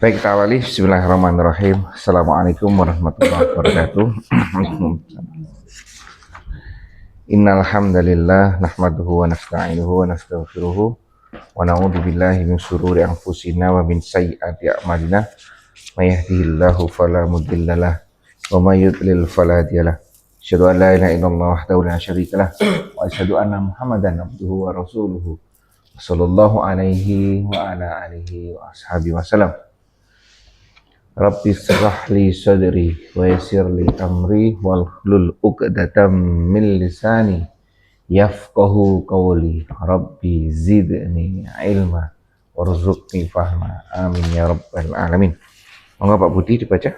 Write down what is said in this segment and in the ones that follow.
Baik, kita awali. Bismillahirrahmanirrahim. Assalamualaikum warahmatullahi wabarakatuh. Innal hamdalillah nahmaduhu wa nasta'inuhu wa nastaghfiruhu wa na'udzu billahi min shururi anfusina wa min sayyiati a'malina. May yahdihillahu fala mudhillalah wa may yudlil fala hadiyalah. Asyhadu an la ilaha illallah wahdahu la syarikalah wa asyhadu anna Muhammadan abduhu wa rasuluhu. Sallallahu alaihi wa ala alihi wa ashabihi wasallam. Rabbi shrah li sadri wa yassir li amri wahlul 'uqdatam min lisani yafqahu qawli. Rabbi zidni ilma warzuqni fahma. Amin ya rabbal alamin. Monggo Pak Budi dibaca.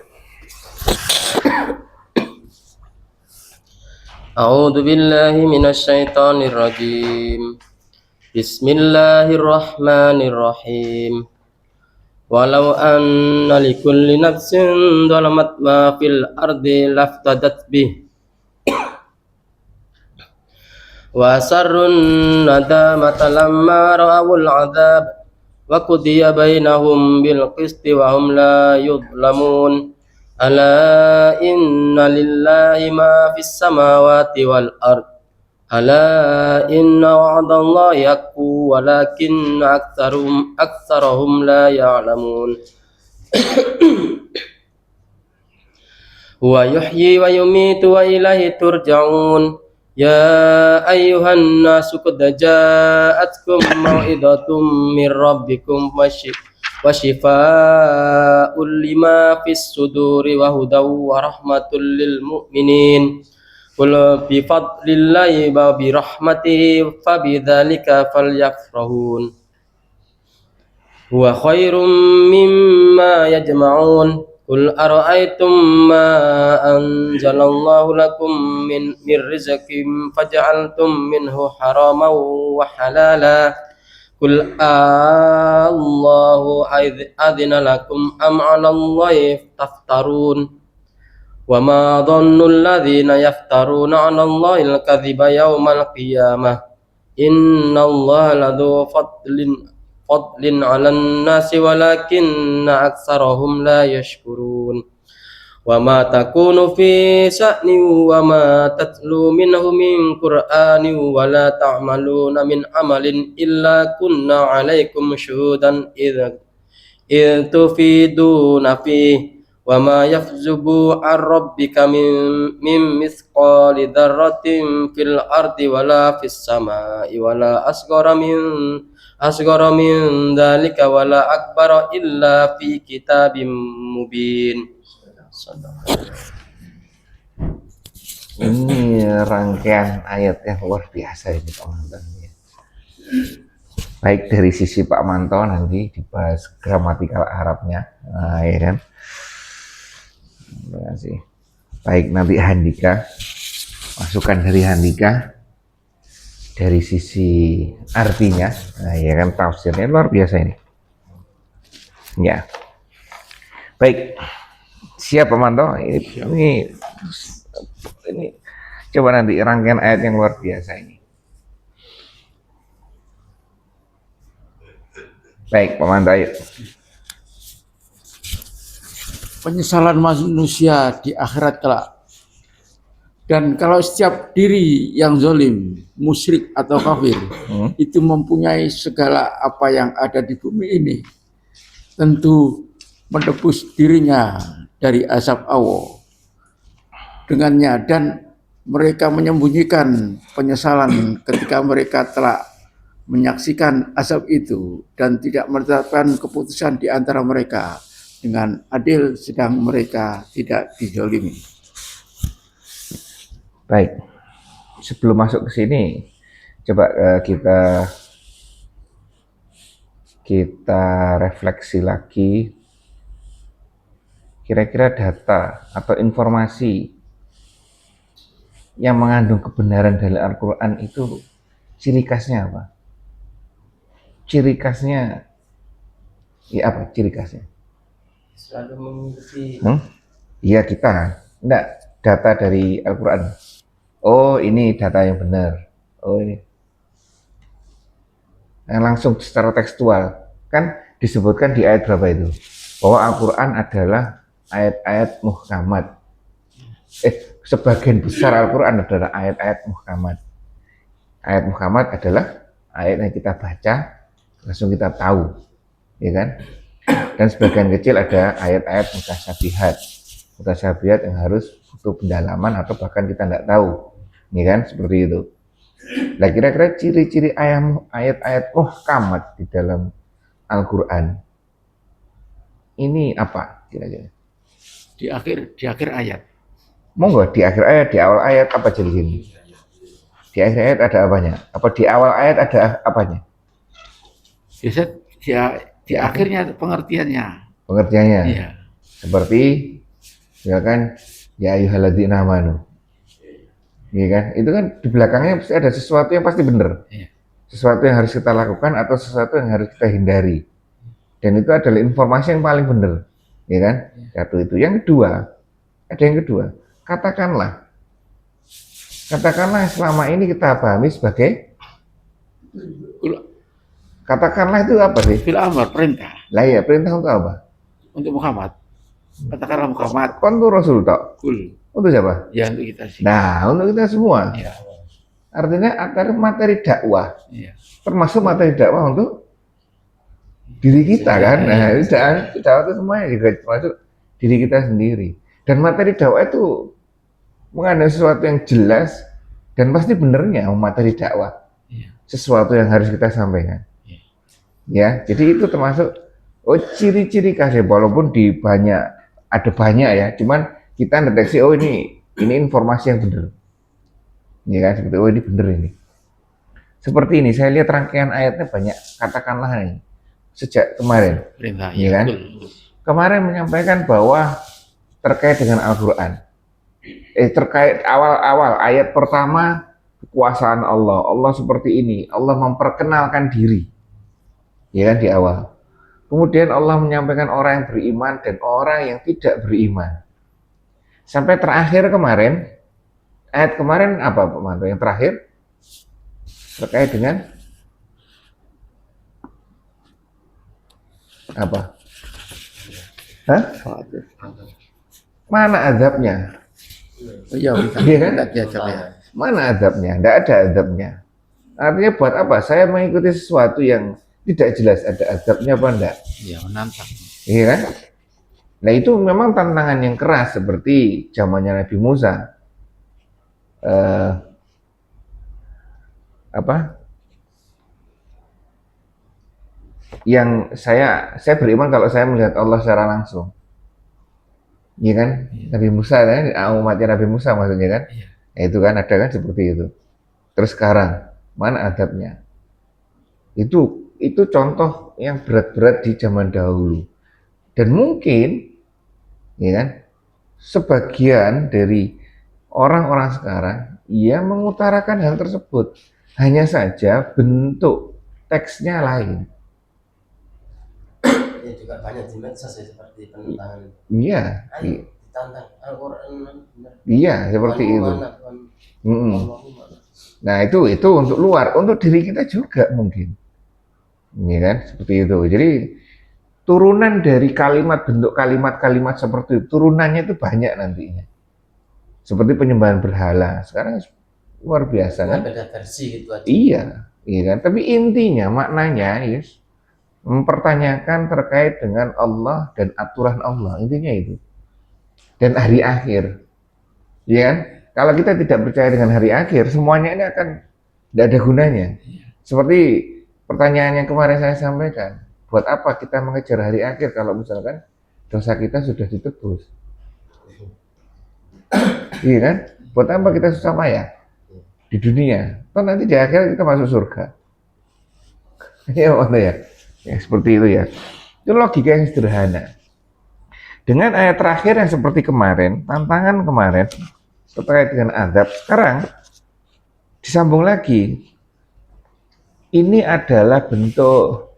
A'udzu billahi minasyaitonir rajim. Bismillahirrahmanirrahim. Walau anna likulli nafsin dhalamat ma fil ardi laftadat bih wa sarrun nadamata lamma ra'awul 'adzab wa qudiya bainahum bil qisti wa hum la yudlamun. Ala inna lillahi ma fis samawati wal ard. Ala inna wa'dallahi haqqun walakinna aktsarahum la ya'lamun. Huwa yuhyi wa yumitu wa ilaihi turja'un. Ya ayyuhan nasu qad ja'atkum mau'izatum mir rabbikum wa shifaa'un lima fis suduri wa hudaw wa rahmatul lil mu'minin. Qul bi fadlillahi wa bi rahmatihi fabidzalika falyafrahun. Huwa khairum mimma yajma'un. Qul ara'aytum ma anzalallahu lakum min rizqin faj'altum minhu haraman wa halala. Qul Allahu adzina lakum am 'alallahi taftarun. Wa ma dhannu alladhina yaftaruna 'ala Allahi al-kadhiba yawmal qiyamah. Innallaha ladzu fadlin 'alan nasi walakinna aktsarahum la yashkurun. Wa ma takunu fi sha'nin wa ma tatlu minhu min qur'anin wa la ta'maluna min amalin illa kunna 'alaikum syuhudan idh tufiduna fihi. Wa ma yafzubu an rabbika min mithqali dzarratin fil ardi wala fis samai wala asghara min dzalika wala akbara illa fi kitabim mubin. Ini rangkaian ayat yang luar biasa ini Pak Manto. Baik dari sisi Pak Manto nanti dibahas gramatikal Arabnya, ya kan? Terima kasih. Baik nanti Handika, masukan dari Handika dari sisi artinya, ya kan tafsirnya luar biasa ini. Ya. Baik. Siap Pak Manto? Ini coba nanti rangkaian ayat yang luar biasa ini. Baik, Pak Manto, ayo. Penyesalan manusia di akhirat kelak. Dan kalau setiap diri yang zalim, musyrik atau kafir itu mempunyai segala apa yang ada di bumi ini, tentu menebus dirinya dari azab Allah dengannya, dan mereka menyembunyikan penyesalan ketika mereka telah menyaksikan azab itu dan tidak menetapkan keputusan di antara mereka dengan adil sedang mereka tidak dizalimi. Baik, sebelum masuk ke sini, coba kita refleksi lagi. Kira-kira data atau informasi yang mengandung kebenaran dari Al-Quran itu ciri khasnya apa? Ciri khasnya, ya apa ciri khasnya? Selalu mengikuti. Iya kita, enggak data dari Al-Quran. Oh ini data yang benar. Oh ini. Nah, langsung secara tekstual kan disebutkan di ayat berapa itu? bahwa Al-Quran adalah ayat-ayat muhkamat. Sebagian besar Al-Quran adalah ayat-ayat muhkamat. Ayat muhkamat adalah ayat yang kita baca langsung kita tahu, ya kan? Dan sebagian kecil ada ayat-ayat mutasyabihat. Mutasyabihat yang harus butuh pendalaman atau bahkan kita tidak tahu, ya kan? Seperti itu. Nah, kira-kira ciri-ciri ayat-ayat muhkamat di dalam Al-Quran ini apa kira-kira? Di akhir ayat. Monggo di akhir ayat, di awal ayat apa jadi gini? Di akhir ayat ada apanya? Apa di awal ayat ada apanya? Biasa di akhirnya pengertiannya. Pengertiannya. Iya. Seperti misalkan ya ayyuhalladzina amanu. Iya kan? Itu kan di belakangnya pasti ada sesuatu yang pasti benar. Iya. Sesuatu yang harus kita lakukan atau sesuatu yang harus kita hindari. Dan itu adalah informasi yang paling benar. Ya kan? Satu itu. Yang kedua, ada yang kedua. Katakanlah selama ini kita pahami sebagai, katakanlah itu apa sih? Fil amr, perintah. Lah ya, perintah untuk apa? Untuk Muhammad. Katakanlah Muhammad. Kan untuk Rasul tok. Kul. Untuk siapa? Ya untuk kita sih. Nah, untuk kita semua. Iya. Artinya agar materi dakwah, Iya. termasuk materi dakwah untuk diri kita kan. Nah, dakwah itu semuanya juga termasuk diri kita sendiri. Dan materi dakwah itu mengandung sesuatu yang jelas dan pasti benernya materi dakwah. Iya. Sesuatu yang harus kita sampaikan. Iya. Ya, jadi itu termasuk ciri-ciri kasih, walaupun ada banyak ya, cuman kita deteksi ini informasi yang benar. Ya kan, seperti ini benar ini. Seperti ini, saya lihat rangkaian ayatnya banyak, katakanlah ini sejak kemarin. Perintah. Ya kan? Kemarin menyampaikan bahwa terkait dengan Al-Quran. Terkait awal-awal ayat pertama kekuasaan Allah. Allah seperti ini. Allah memperkenalkan diri. Ya kan di awal. Kemudian Allah menyampaikan orang yang beriman dan orang yang tidak beriman. Sampai terakhir kemarin, ayat kemarin apa Pak Manto? Yang terakhir terkait dengan apa? Hah? Mana azabnya? Iya, Iya kan? Mana azabnya? Tidak ada azabnya. Artinya buat apa? Saya mengikuti sesuatu yang tidak jelas ada azabnya apa enggak? Iya, menantang. Iya kan? Nah itu memang tantangan yang keras seperti zamannya Nabi Musa. Yang saya beriman kalau saya melihat Allah secara langsung. Iya kan? Nabi Musa kan, umatnya Nabi Musa maksudnya kan? Iya. Nah, itu kan ada kan seperti itu. Terus sekarang mana adabnya? Itu contoh yang berat-berat di zaman dahulu. Dan mungkin, ya kan, sebagian dari orang-orang sekarang ia mengutarakan hal tersebut. Hanya saja bentuk teksnya lain. Ya juga banyak di medsos ya, seperti penentangan. Iya. Ayo ditantang Al-Quran. Iya, seperti itu. Nah itu untuk luar, untuk diri kita juga mungkin, ya kan, seperti itu. Jadi turunan dari bentuk kalimat-kalimat seperti itu, turunannya itu banyak nantinya. Seperti penyembahan berhala, sekarang luar biasa kan? Beda versi gitu aja. Iya kan. Tapi intinya maknanya, mempertanyakan terkait dengan Allah dan aturan Allah, intinya itu. Dan hari akhir, ya kan? Kalau kita tidak percaya dengan hari akhir, semuanya ini akan tidak ada gunanya. Seperti pertanyaan yang kemarin saya sampaikan, buat apa kita mengejar hari akhir kalau misalkan dosa kita sudah ditebus? Iya kan? Buat apa kita susah payah di dunia? Toh nanti di akhir kita masuk surga. Ya mana ya? Ya seperti itu ya. Itu logika yang sederhana. Dengan ayat terakhir yang seperti kemarin, tantangan kemarin terkait dengan azab, sekarang disambung lagi. Ini adalah bentuk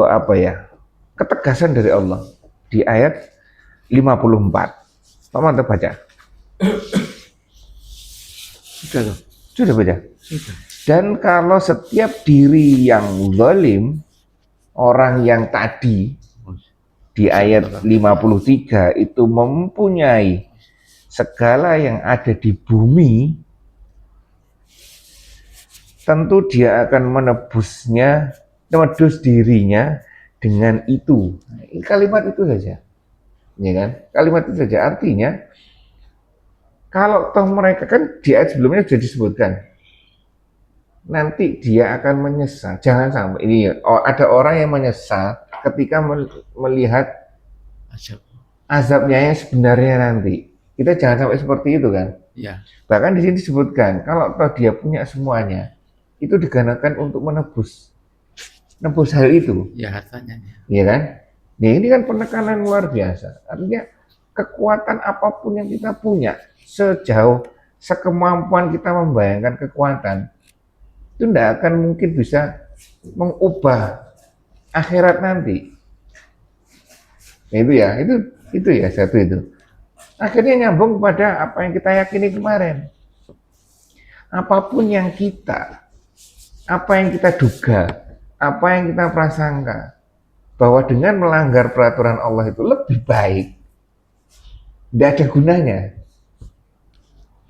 apa ya? Ketegasan dari Allah di ayat 54. Pak Manto baca. Sudah baca. Sudah. Dan kalau setiap diri yang zalim, orang yang tadi di ayat 53 itu mempunyai segala yang ada di bumi, tentu dia akan menebus dirinya dengan itu. Kalimat itu saja, ya kan? Kalimat itu saja. Artinya, kalau toh mereka kan di ayat sebelumnya sudah disebutkan, nanti dia akan menyesal. Jangan sampai ini ada orang yang menyesal ketika melihat azabnya yang sebenarnya nanti. Kita jangan sampai seperti itu kan. Ya. Bahkan di sini disebutkan kalau toh dia punya semuanya, itu digunakan untuk menebus hal itu. Ya, hartanya. Iya kan? Nah, ini kan penekanan luar biasa. Artinya kekuatan apapun yang kita punya, sekemampuan kita membayangkan kekuatan, itu tidak akan mungkin bisa mengubah akhirat nanti. Nah, itu ya satu itu. Akhirnya nyambung kepada apa yang kita yakini kemarin. Apapun yang apa yang kita duga, apa yang kita prasangka, bahwa dengan melanggar peraturan Allah itu lebih baik, tidak ada gunanya.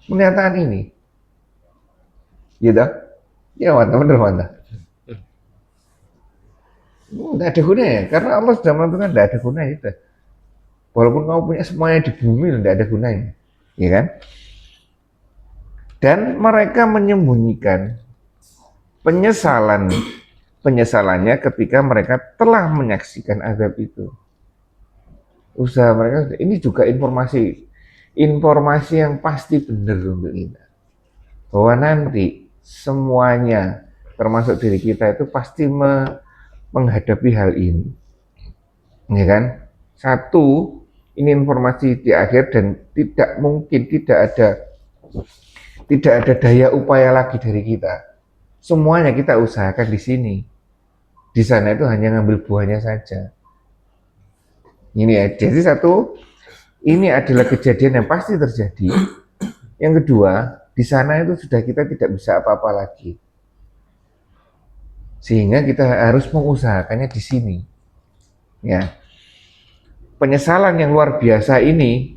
Pernyataan ini, gitu? Ya mantap, bener mantap. Tidak ada gunanya, karena Allah sudah menentukan tidak ada gunanya itu. Walaupun kamu punya semuanya di bumi, tidak ada gunanya, ya kan? Dan mereka menyembunyikan penyesalannya ketika mereka telah menyaksikan azab itu. Usaha mereka, ini juga informasi yang pasti benar untuk kita. Bahwa nanti semuanya, termasuk diri kita itu pasti menghadapi hal ini, ya kan? Satu, ini informasi di akhir dan tidak mungkin tidak ada daya upaya lagi dari kita. Semuanya kita usahakan di sini. Di sana itu hanya ngambil buahnya saja. Ini ya. Jadi satu, ini adalah kejadian yang pasti terjadi. Yang kedua, di sana itu sudah kita tidak bisa apa-apa lagi. Sehingga kita harus mengusahakannya di sini. Ya. Penyesalan yang luar biasa ini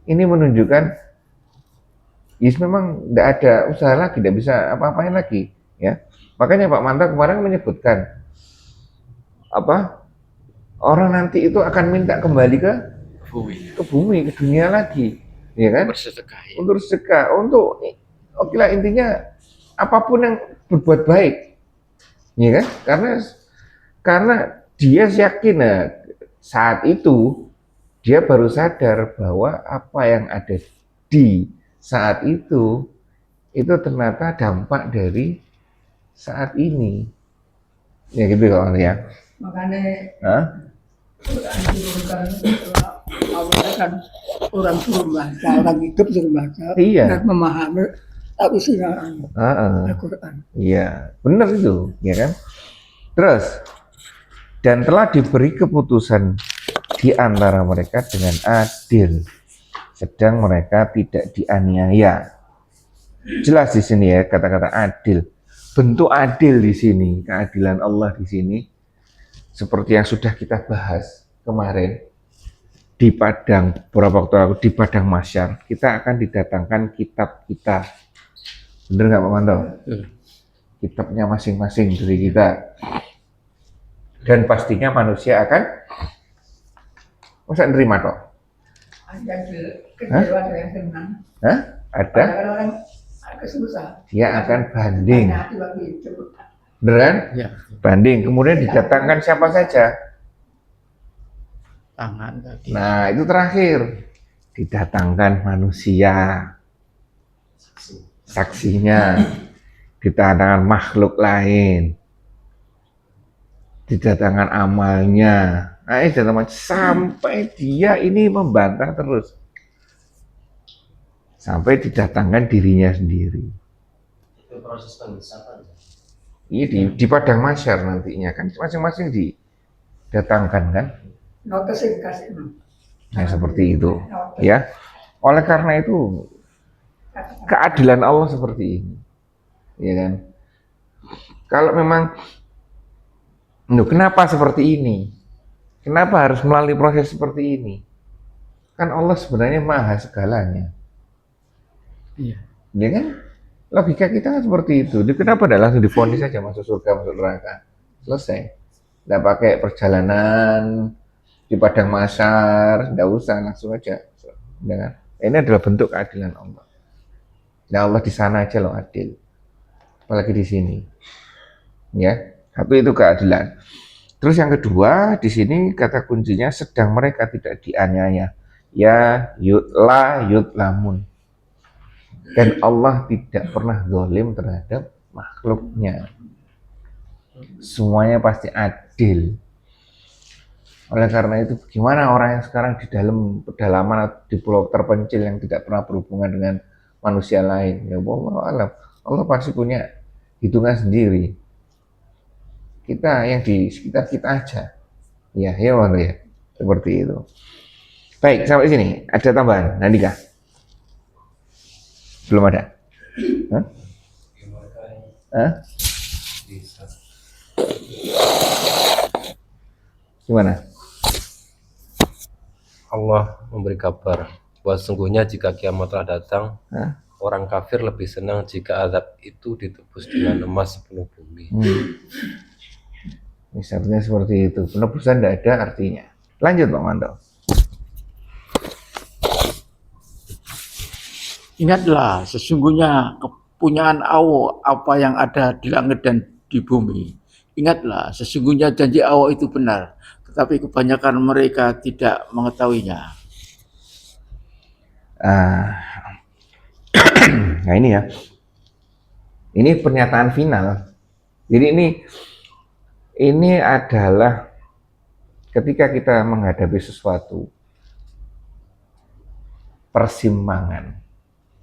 menunjukkan memang tidak ada usaha lagi, tidak bisa apa-apain lagi, ya. Makanya Pak Manta kemarin menyebutkan orang nanti itu akan minta kembali ke bumi, ke dunia lagi, ya kan? Untuk sedekah, oke lah, intinya apapun yang berbuat baik, ya kan? Karena dia yakin, saat itu dia baru sadar bahwa apa yang ada di saat itu ternyata dampak dari saat ini. Ya gitu kalau ya. Makanya Allah kan orang suruh baca, orang hidup suruh baca, Iya. dan memahami tapi sinyal Al-Quran. Iya, benar itu, ya kan? Terus, dan telah diberi keputusan di antara mereka dengan adil, sedang mereka tidak dianiaya. Jelas di sini ya kata-kata adil. Bentuk adil di sini, keadilan Allah di sini, seperti yang sudah kita bahas kemarin di Padang beberapa waktu lalu, di Padang Mahsyar, kita akan didatangkan kitab kita. Bener nggak Pak Manto? Kitabnya masing-masing dari kita. Dan pastinya manusia akan masa nerima toh? Ada kecewa, ada yang senang. Hah? Ada? Orang kesusah. Dia akan banding. Hati waktu itu. Beneran? Ya. Banding. Kemudian didatangkan siapa saja? Tangan kaki. Nah, itu terakhir. Didatangkan manusia. Saksinya. Didatangkan makhluk lain. Didatangkan amalnya. Nah, sampai dia ini membantah terus. Sampai didatangkan dirinya sendiri. Itu proses penghisapan. Ini di Padang Mahsyar nantinya kan masing-masing didatangkan kan. Notis kasih. Nah, seperti itu ya. Oleh karena itu keadilan Allah seperti ini. Ya kan? Kalau memang kenapa seperti ini? Kenapa harus melalui proses seperti ini? Kan Allah sebenarnya maha segalanya. Iya. Ya kan? Logika kita kan seperti itu. Kenapa tidak langsung divonis saja masuk surga, masuk neraka? Selesai. Tidak pakai perjalanan di padang mahsyar, tidak usah, langsung aja. Ya kan? Ini adalah bentuk keadilan Allah. Ya Allah di sana aja loh adil. Apalagi di sini. Ya, satu itu keadilan. Terus yang kedua, di sini kata kuncinya sedang mereka tidak dianiaya. Ya la yudlamun. Dan Allah tidak pernah zalim terhadap makhluknya. Semuanya pasti adil. Oleh karena itu, bagaimana orang yang sekarang di dalam pedalaman atau di pulau terpencil yang tidak pernah berhubungan dengan manusia lain? Ya wallahu alam. Allah pasti punya hitungan sendiri. Kita yang di sekitar kita aja. Ya, ya Allah ya. Seperti itu. Baik, sampai sini. Ada tambahan, Nandika? Belum ada? Hah? Hah? Gimana? Allah memberi kabar bahwa sungguhnya jika kiamat telah datang, Hah? orang kafir lebih senang jika azab itu ditebus dengan emas sepenuh bumi. Misalnya seperti itu. Penebusan tidak ada artinya. Lanjut Pak Manto. Ingatlah, sesungguhnya kepunyaan Allah apa yang ada di langit dan di bumi. Ingatlah, sesungguhnya janji Allah itu benar, tetapi kebanyakan mereka tidak mengetahuinya. Nah ini ya. Ini pernyataan final. Jadi ini adalah ketika kita menghadapi sesuatu persimpangan,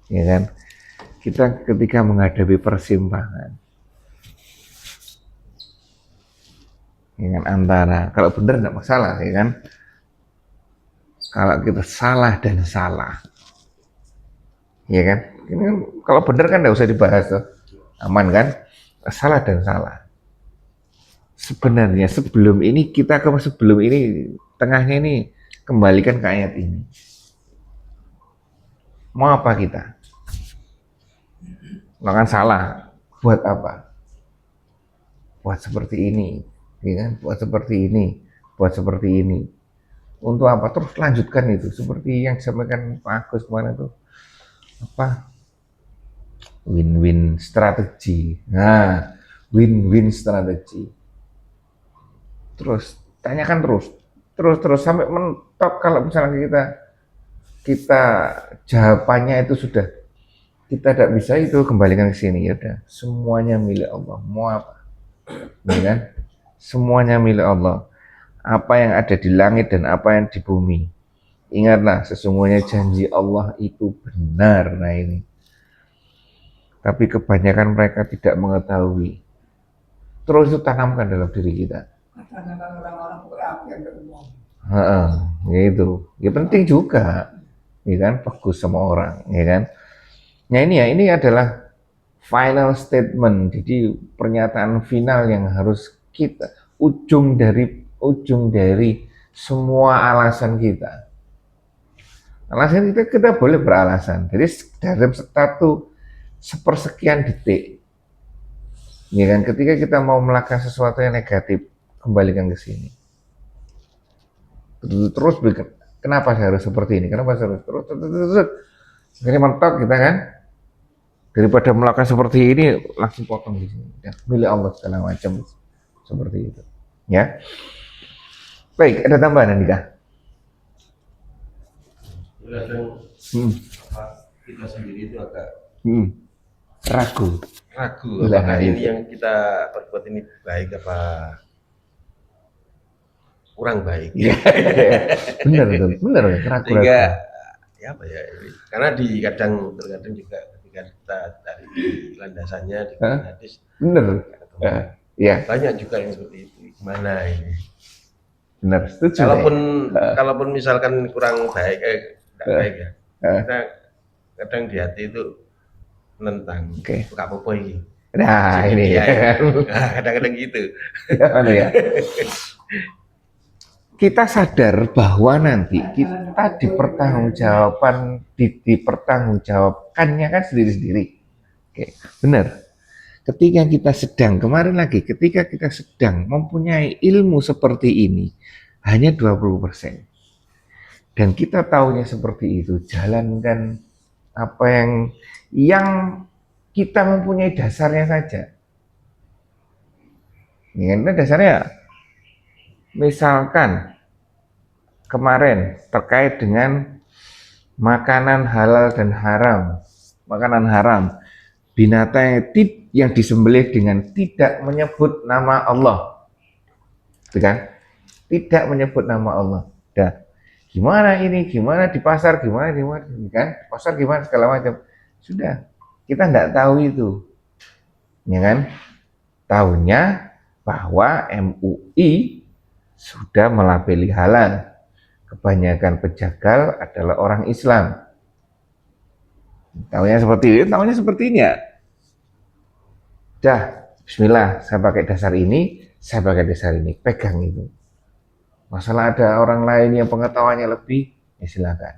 ya kan? Kita ketika menghadapi persimpangan, ya kan, antara kalau benar nggak masalah, ya kan? Kalau kita salah dan salah, ya kan? Ini kan kalau benar kan nggak usah dibahas tuh, aman kan? Salah dan salah. Sebenarnya sebelum ini tengahnya ini kembalikan ke ayat ini. Mau apa kita? Melakukan salah, buat apa? Buat seperti ini, ya kan? Buat seperti ini, buat seperti ini. Untuk apa? Terus lanjutkan itu, seperti yang disampaikan Pak Agus kemarin itu apa? Win-win strategi. Nah, win-win strategi. Terus tanyakan terus sampai mentok. Kalau misalnya kita jawabannya itu sudah kita tidak bisa, itu kembalikan ke sini. Ya udah, semuanya milik Allah. Mau apa? Ya kan? Semuanya milik Allah. Apa yang ada di langit dan apa yang di bumi. Ingatlah, sesungguhnya janji Allah itu benar. Nah ini. Tapi kebanyakan mereka tidak mengetahui. Terus itu tanamkan dalam diri kita. Katakan orang-orang berakhir berumur. Gitu. Ya penting juga, ya kan, bagus sama orang, ya kan. Nah ini adalah final statement. Jadi pernyataan final yang harus kita ujung dari semua alasan kita. Alasan kita boleh beralasan. Jadi dalam sepersekian detik, ya kan, ketika kita mau melakukan sesuatu yang negatif, kembalikan ke sini. Terus kenapa saya harus seperti ini? Kenapa saya harus terus. Akhirnya mentok kita kan. Daripada melakukan seperti ini, langsung potong di sini. Ya, milik Allah segala macam seperti itu. Ya. Baik, ada tambahan Andika? Kita sendiri itu agak Ragu. apakah ini yang kita perbuat ini baik apa kurang baik. Benar, ragu. Sehingga ya apa ya, karena terkadang juga ketika kita dari landasannya di hadis benar. Ya, banyak juga yang seperti itu. Gimana ini? benar, setuju. Kalaupun misalkan kurang baik, tidak baik ya. Kita kadang di hati itu menentang. Buka apa ini? Nah, ini ya. Kadang-kadang gitu. Ya. kita sadar bahwa nanti kita dipertanggungjawabkannya kan sendiri-sendiri. Oke, benar. Ketika kita sedang mempunyai ilmu seperti ini, hanya 20%. Dan kita tahunya seperti itu, jalankan apa yang kita mempunyai dasarnya saja. Ini kan dasarnya, misalkan kemarin terkait dengan makanan halal dan haram, makanan haram, binatang yang disembelih dengan tidak menyebut nama Allah, kan? Tidak menyebut nama Allah. Dah, gimana ini? Gimana di pasar? Gimana kan? Di pasar gimana segala macam. Sudah, kita tidak tahu itu, ya kan? Tahunya bahwa MUI sudah melabeli halal. Kebanyakan pejagal adalah orang Islam. Tahunya seperti ini ya. Dah, bismillah, saya pakai dasar ini, pegang itu. Masalah ada orang lain yang pengetahuannya lebih, ya silakan.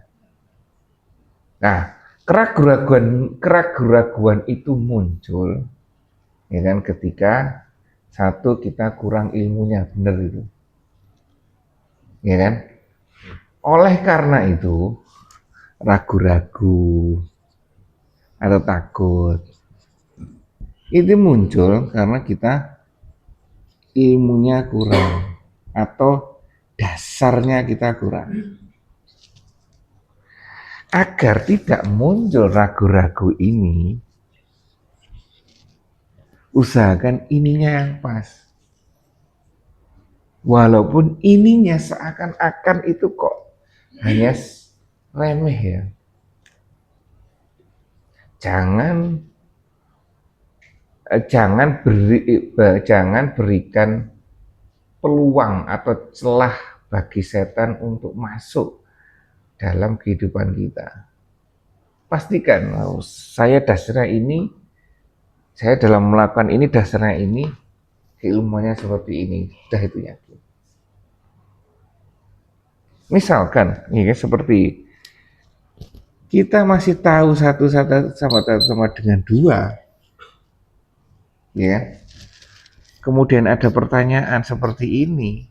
Nah, keraguan itu muncul, ya kan, ketika satu kita kurang ilmunya, benar itu, ya kan. Oleh karena itu, ragu-ragu atau takut itu muncul karena kita ilmunya kurang atau dasarnya kita kurang. Agar tidak muncul ragu-ragu ini, usahakan ininya yang pas. Walaupun ininya seakan-akan itu kok hanya remeh ya. Jangan berikan peluang atau celah bagi setan untuk masuk dalam kehidupan kita. Pastikan, saya dasarnya ini, saya dalam melakukan ini dasarnya ini, keilmuannya seperti ini, sudah itu yakin. Misalkan, ya seperti kita masih tahu satu sama dengan dua, ya. Kemudian ada pertanyaan seperti ini,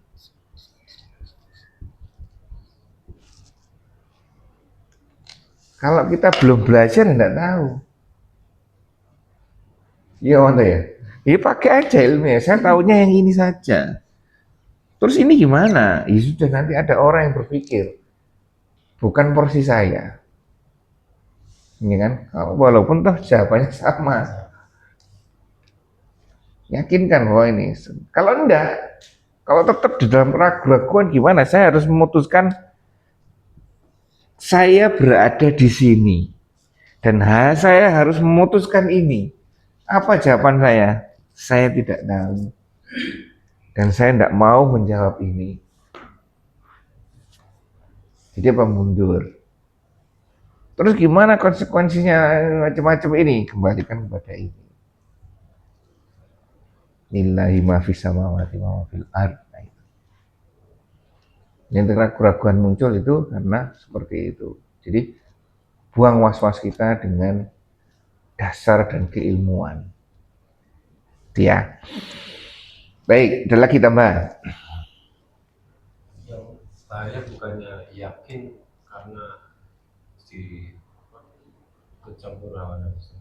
kalau kita belum belajar tidak tahu. Iya, mana ya? Ya pakai aja ilmunya. Saya tahunya yang ini saja. Terus ini gimana? Ya sudah, nanti ada orang yang berpikir, bukan porsi saya. Ini kan, walaupun toh jawabannya sama. Yakinkan bahwa ini. Kalau enggak, kalau tetap di dalam ragu-raguan gimana? Saya harus memutuskan saya berada di sini dan saya harus memutuskan ini. Apa jawaban saya? Saya tidak tahu dan saya tidak mau menjawab ini. Jadi apa, mundur? Terus gimana konsekuensinya macam-macam ini? Kembalikan kepada ini. Lillahi ma fis samawati wa ma fil ardh. Yang keraguan muncul itu karena seperti itu. Jadi buang was-was kita dengan dasar dan keilmuan. Ya. Baik, ada lagi tambahan. Yang saya bukannya yakin karena si kecampur hawa nafsu.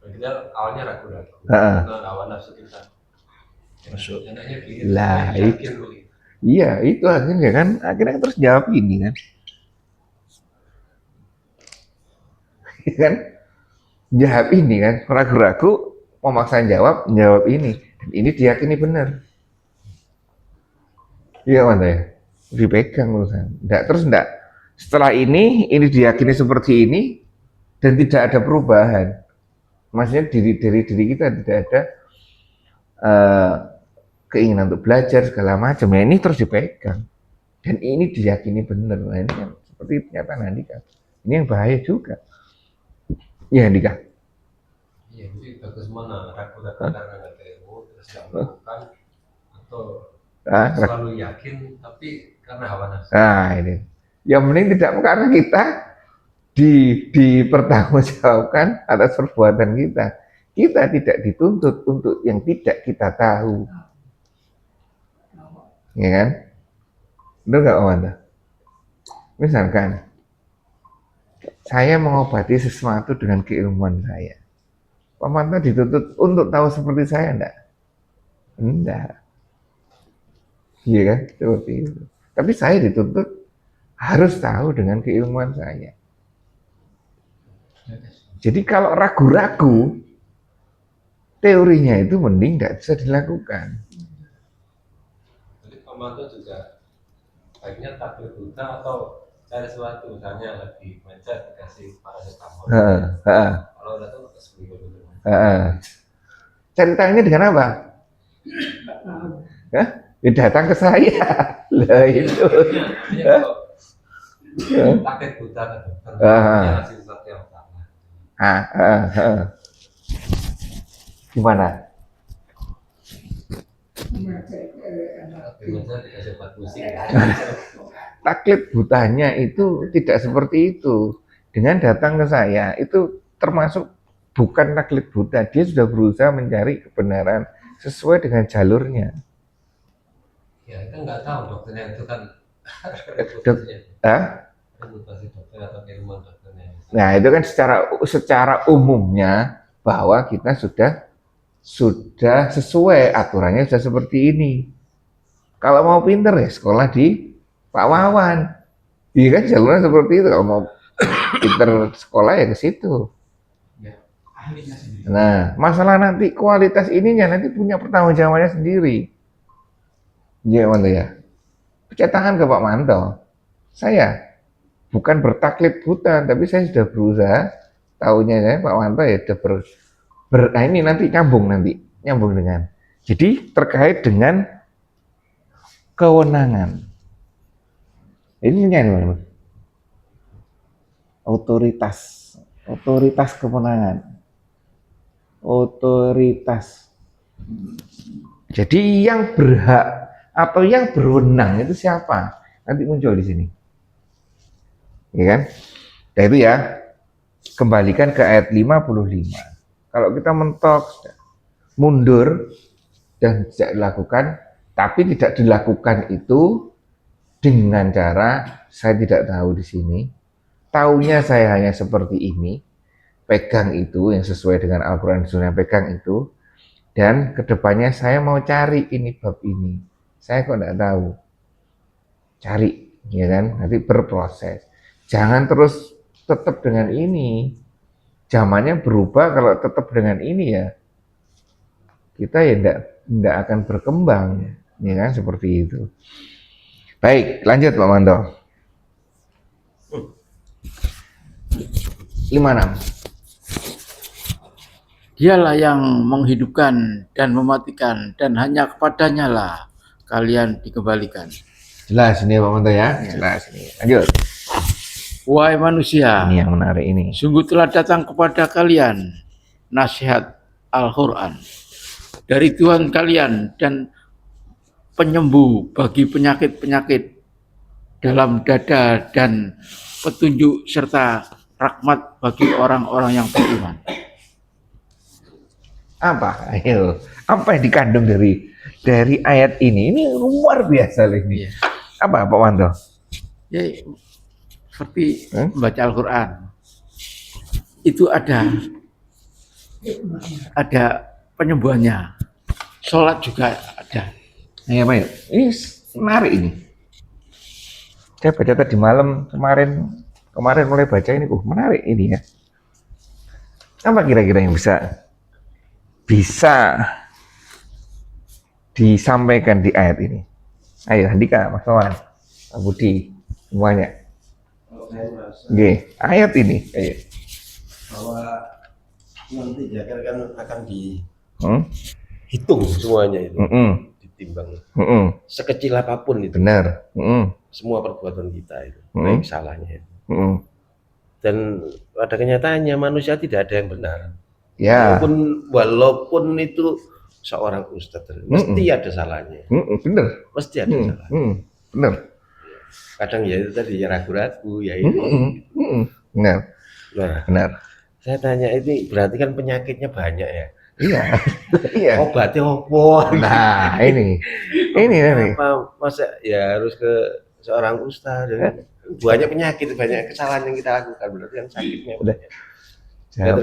Kita awalnya ragu-ragu karena hawa nafsu kita. Enaknya gitu. Lah, Yakin begitu. Iya, itu akhirnya kan, akhirnya terus jawab ini kan. Kan jawab ini kan, ragu-ragu, memaksa jawab ini, dan ini diyakini benar. Iya mana ya, dipegang urusan. Enggak, setelah ini diyakini seperti ini, dan tidak ada perubahan. Maksudnya diri kita tidak ada keinginan untuk belajar segala macam, ya ini terus dipegang dan ini diyakini benar. Nah, ini kan seperti pernyataan Andika, ini yang bahaya juga ya Andika. Iya, jadi bagus mana ragu-ragu karena nggak ilmu terus nggak melakukan, atau selalu yakin tapi Karena hawa nafsu. Nah ini, yang penting tidak karena kita dipertanggungjawabkan atas perbuatan kita. Kita tidak dituntut untuk yang tidak kita tahu, ya kan? Benar nggak, Om Anta? Misalkan saya mengobati sesuatu dengan keilmuan saya, Pak Manta dituntut untuk tahu seperti saya enggak? Enggak. Iya kan? Seperti itu. Tapi saya dituntut harus tahu dengan keilmuan saya. Jadi kalau ragu-ragu, teorinya itu mending nggak bisa dilakukan. Jadi pemantau juga baiknya taklid buta atau cari sesuatu, misalnya lagi macet dikasih paracetamol. Kalau udah tuh ke seminggu dulu. Cari tahunya dengan apa? Hah? Ya datang ke saya. Lah itu. Ya, kalau taklid buta kan dokter, dia ngasih sesuatu yang salah. Gimana? Misalnya dikasih obat musik. Taklid butanya itu tidak seperti itu. Dengan datang ke saya itu termasuk bukan taklid buta. Dia sudah berusaha mencari kebenaran sesuai dengan jalurnya. Ya kita nggak tahu dokternya itu kan. Reputasi dokter atau keilmuan dokternya. Nah itu kan secara umumnya bahwa kita sudah sesuai aturannya, sudah seperti ini. Kalau mau pinter ya sekolah di Pak Wawan. Iya kan jalurnya seperti itu. Kalau mau pinter sekolah ya ke situ. Nah, masalah nanti kualitas ininya nanti punya pertanggungjawabannya sendiri. Iya, Manto ya. Percetakan ke Pak Manto. Saya bukan bertaklid buta, tapi saya sudah berusaha. Tahunya saya Pak Manto ya sudah nah ini nanti nyambung dengan. Jadi terkait dengan kewenangan. Ini kan otoritas kewenangan. Otoritas. Jadi yang berhak atau yang berwenang itu siapa? Nanti muncul di sini. Ya kan? Nah itu ya. Kembalikan ke ayat 55. Kalau kita mentok mundur dan tidak dilakukan, tapi tidak dilakukan itu dengan cara saya tidak tahu di sini. Taunya saya hanya seperti ini. Pegang itu yang sesuai dengan Al-Quran dan Sunnah, pegang itu. Dan kedepannya saya mau cari ini bab ini. Saya kok tidak tahu. Cari, ya kan? Nanti berproses. Jangan terus tetap dengan ini. Zamannya berubah, kalau tetap dengan ini ya kita ya tidak akan berkembang, ya kan? Seperti itu. Baik, lanjut Pak Manto. 56. Dialah yang menghidupkan dan mematikan, dan hanya kepadanya lah kalian dikembalikan. Jelas ini Pak Manto ya? Jelas ini. Lanjut. Wahai manusia, Ini yang menarik ini. sungguh telah datang kepada kalian nasihat Al-Quran dari Tuhan kalian dan penyembuh bagi penyakit-penyakit dalam dada dan petunjuk serta rahmat bagi orang-orang yang beriman. Apa? Ayo. Apa yang dikandung dari ayat ini? Ini luar biasa loh ini. Iya. Apa Pak Manto? Ya, seperti membaca Al-Quran itu ada penyembuhannya. Sholat juga ada. Nah, Pak, ini menarik ini. Saya baca tadi malam kemarin mulai baca ini, menarik ini ya. Apa kira-kira yang bisa disampaikan di ayat ini? Ayo, Handika, Mas Wawan, Pak Budi, semuanya. Oke, ayat ini. Ayo. Bahwa nanti Jakar kan akan Hmm? dihitung semuanya itu, ditimbang sekecil apapun itu, Benar. semua perbuatan kita itu, Mm. baik salahnya itu. Dan pada kenyataannya manusia tidak ada yang benar. Ya. Walaupun itu seorang ustadz, mesti ada salahnya, Benar. mesti ada salahnya. Benar. kadang ya itu tadi ya ragu-ragu ya ini. Benar, Nah, benar. saya tanya ini berarti kan penyakitnya banyak ya. Iya, iya. Obatnya apa? Nah, ini nih. Apa masa ya harus ke seorang ustaz dan banyak penyakit, banyak kesalahan yang kita lakukan berarti kan sakitnya Udah. banyak. Ya,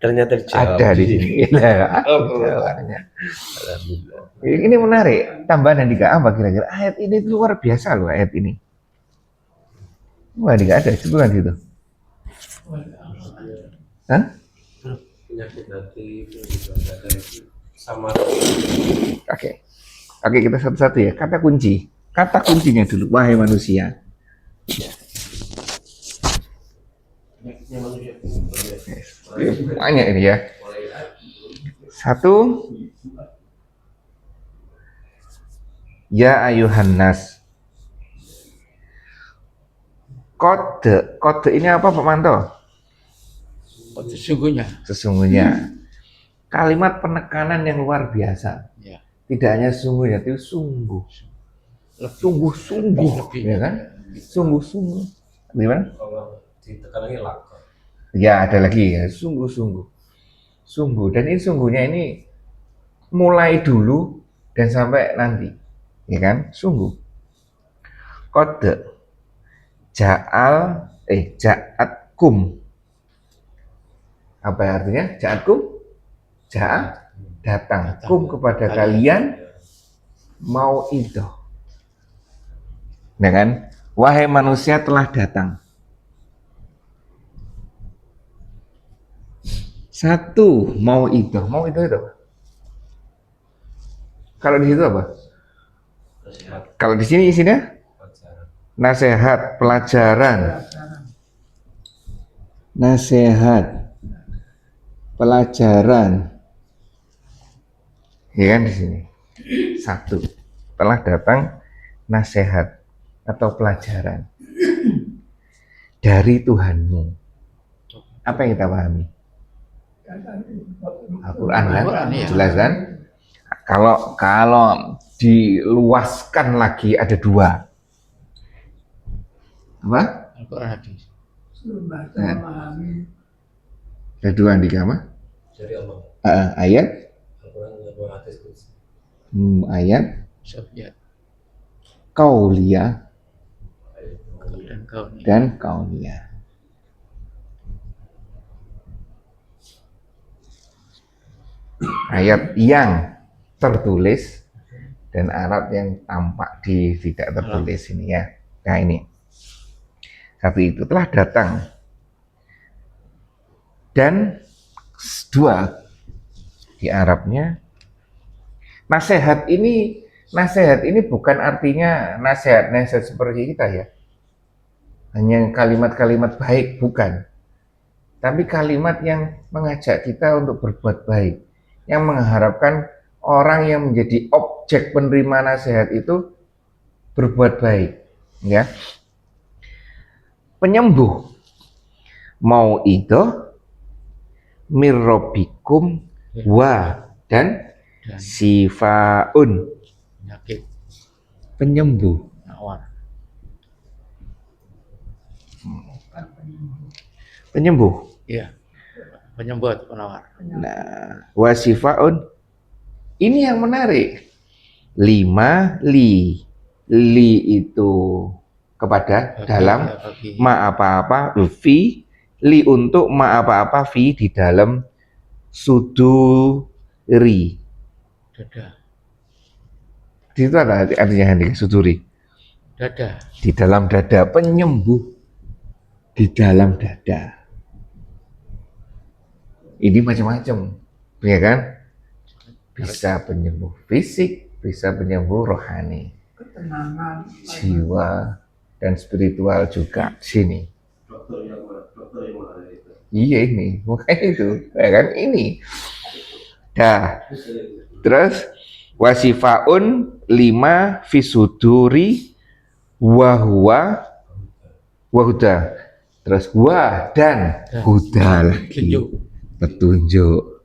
ternyata dijawab. Ada di sini. Nah, jawabannya. Alhamdulillah. Ini menarik. Tambahan yang tiga apa kira-kira? Ayat ini luar biasa loh ayat ini. Wah, tidak ada sebulan gitu. Hah? Penyakit hati itu juga ada itu sama. Oke. Oke, kita satu-satu ya. Kata kunci. Kata kuncinya dulu. Wahai manusia. Banyak ini ya. Satu. Ya ayuhan nas. Kode ini apa Pak Manto? Sesungguhnya. Sesungguhnya. Kalimat penekanan yang luar biasa. Ya. Tidak hanya sesungguhnya, tapi sungguh. Sungguh-sungguh, Lebih. ya kan? Sungguh-sungguh. Gimana? Kalau ditekan lagi lakon. Ya, ada lagi ya, sungguh-sungguh. Sungguh, dan ini sungguhnya ini mulai dulu dan sampai nanti. Ya kan? Sungguh. Kode ja'atkum. Apa artinya? Ja'atkum? Datang. Kum kepada kalian mau itu. Nah kan? Wahai manusia telah datang. Satu, mau itu apa? Kalau di situ apa? Kalau di sini isinya nasihat, pelajaran. Nasihat, pelajaran. Ya kan di sini. Satu, telah datang nasihat atau pelajaran dari Tuhanmu. Apa yang kita pahami? Al-Quran kan? Jelas kan? Kalau diluaskan lagi ada dua. Apa? Al-Quran hadis. Ada dua yang digama. Dari Allah. Ayat, Al-Quran dan hadis. ayat, Sofiat kauliyah dan kauniyah. dan kauniyah. Ayat yang tertulis dan Arab yang tampak di tidak tertulis ini ya. Nah ini satu itu telah datang dan dua di Arabnya nasihat ini bukan artinya nasihat seperti kita ya, hanya kalimat-kalimat baik, bukan, tapi kalimat yang mengajak kita untuk berbuat baik, yang mengharapkan orang yang menjadi objek penerima nasihat itu berbuat baik, ya. Penyembuh mau itu mirrobikum wa dan sifaun, penyakit penyembuh, nawar. penyembuh. Iya, penyembuh atau penawar. Nah, wasifaun ini yang menarik. 5 li itu kepada Bagi, dalam, ya, bagi. ma apa-apa, fi li untuk ma apa-apa, fi di dalam, suduri. Dada. Di situ ada artinya Hendy, suduri. Dada. Di dalam dada, penyembuh di dalam dada. Ini macam-macam, ya kan? Bisa penyembuh fisik, bisa penyembuh rohani, Ketenangan. jiwa dan spiritual juga. Sini. Dokter yang mana itu? Iya ini, makanya itu, ya kan? Ini. Dah. Terus wasifaun 5 fisuduri wahwa wahuda. Terus wa dan huda lagi. Petunjuk.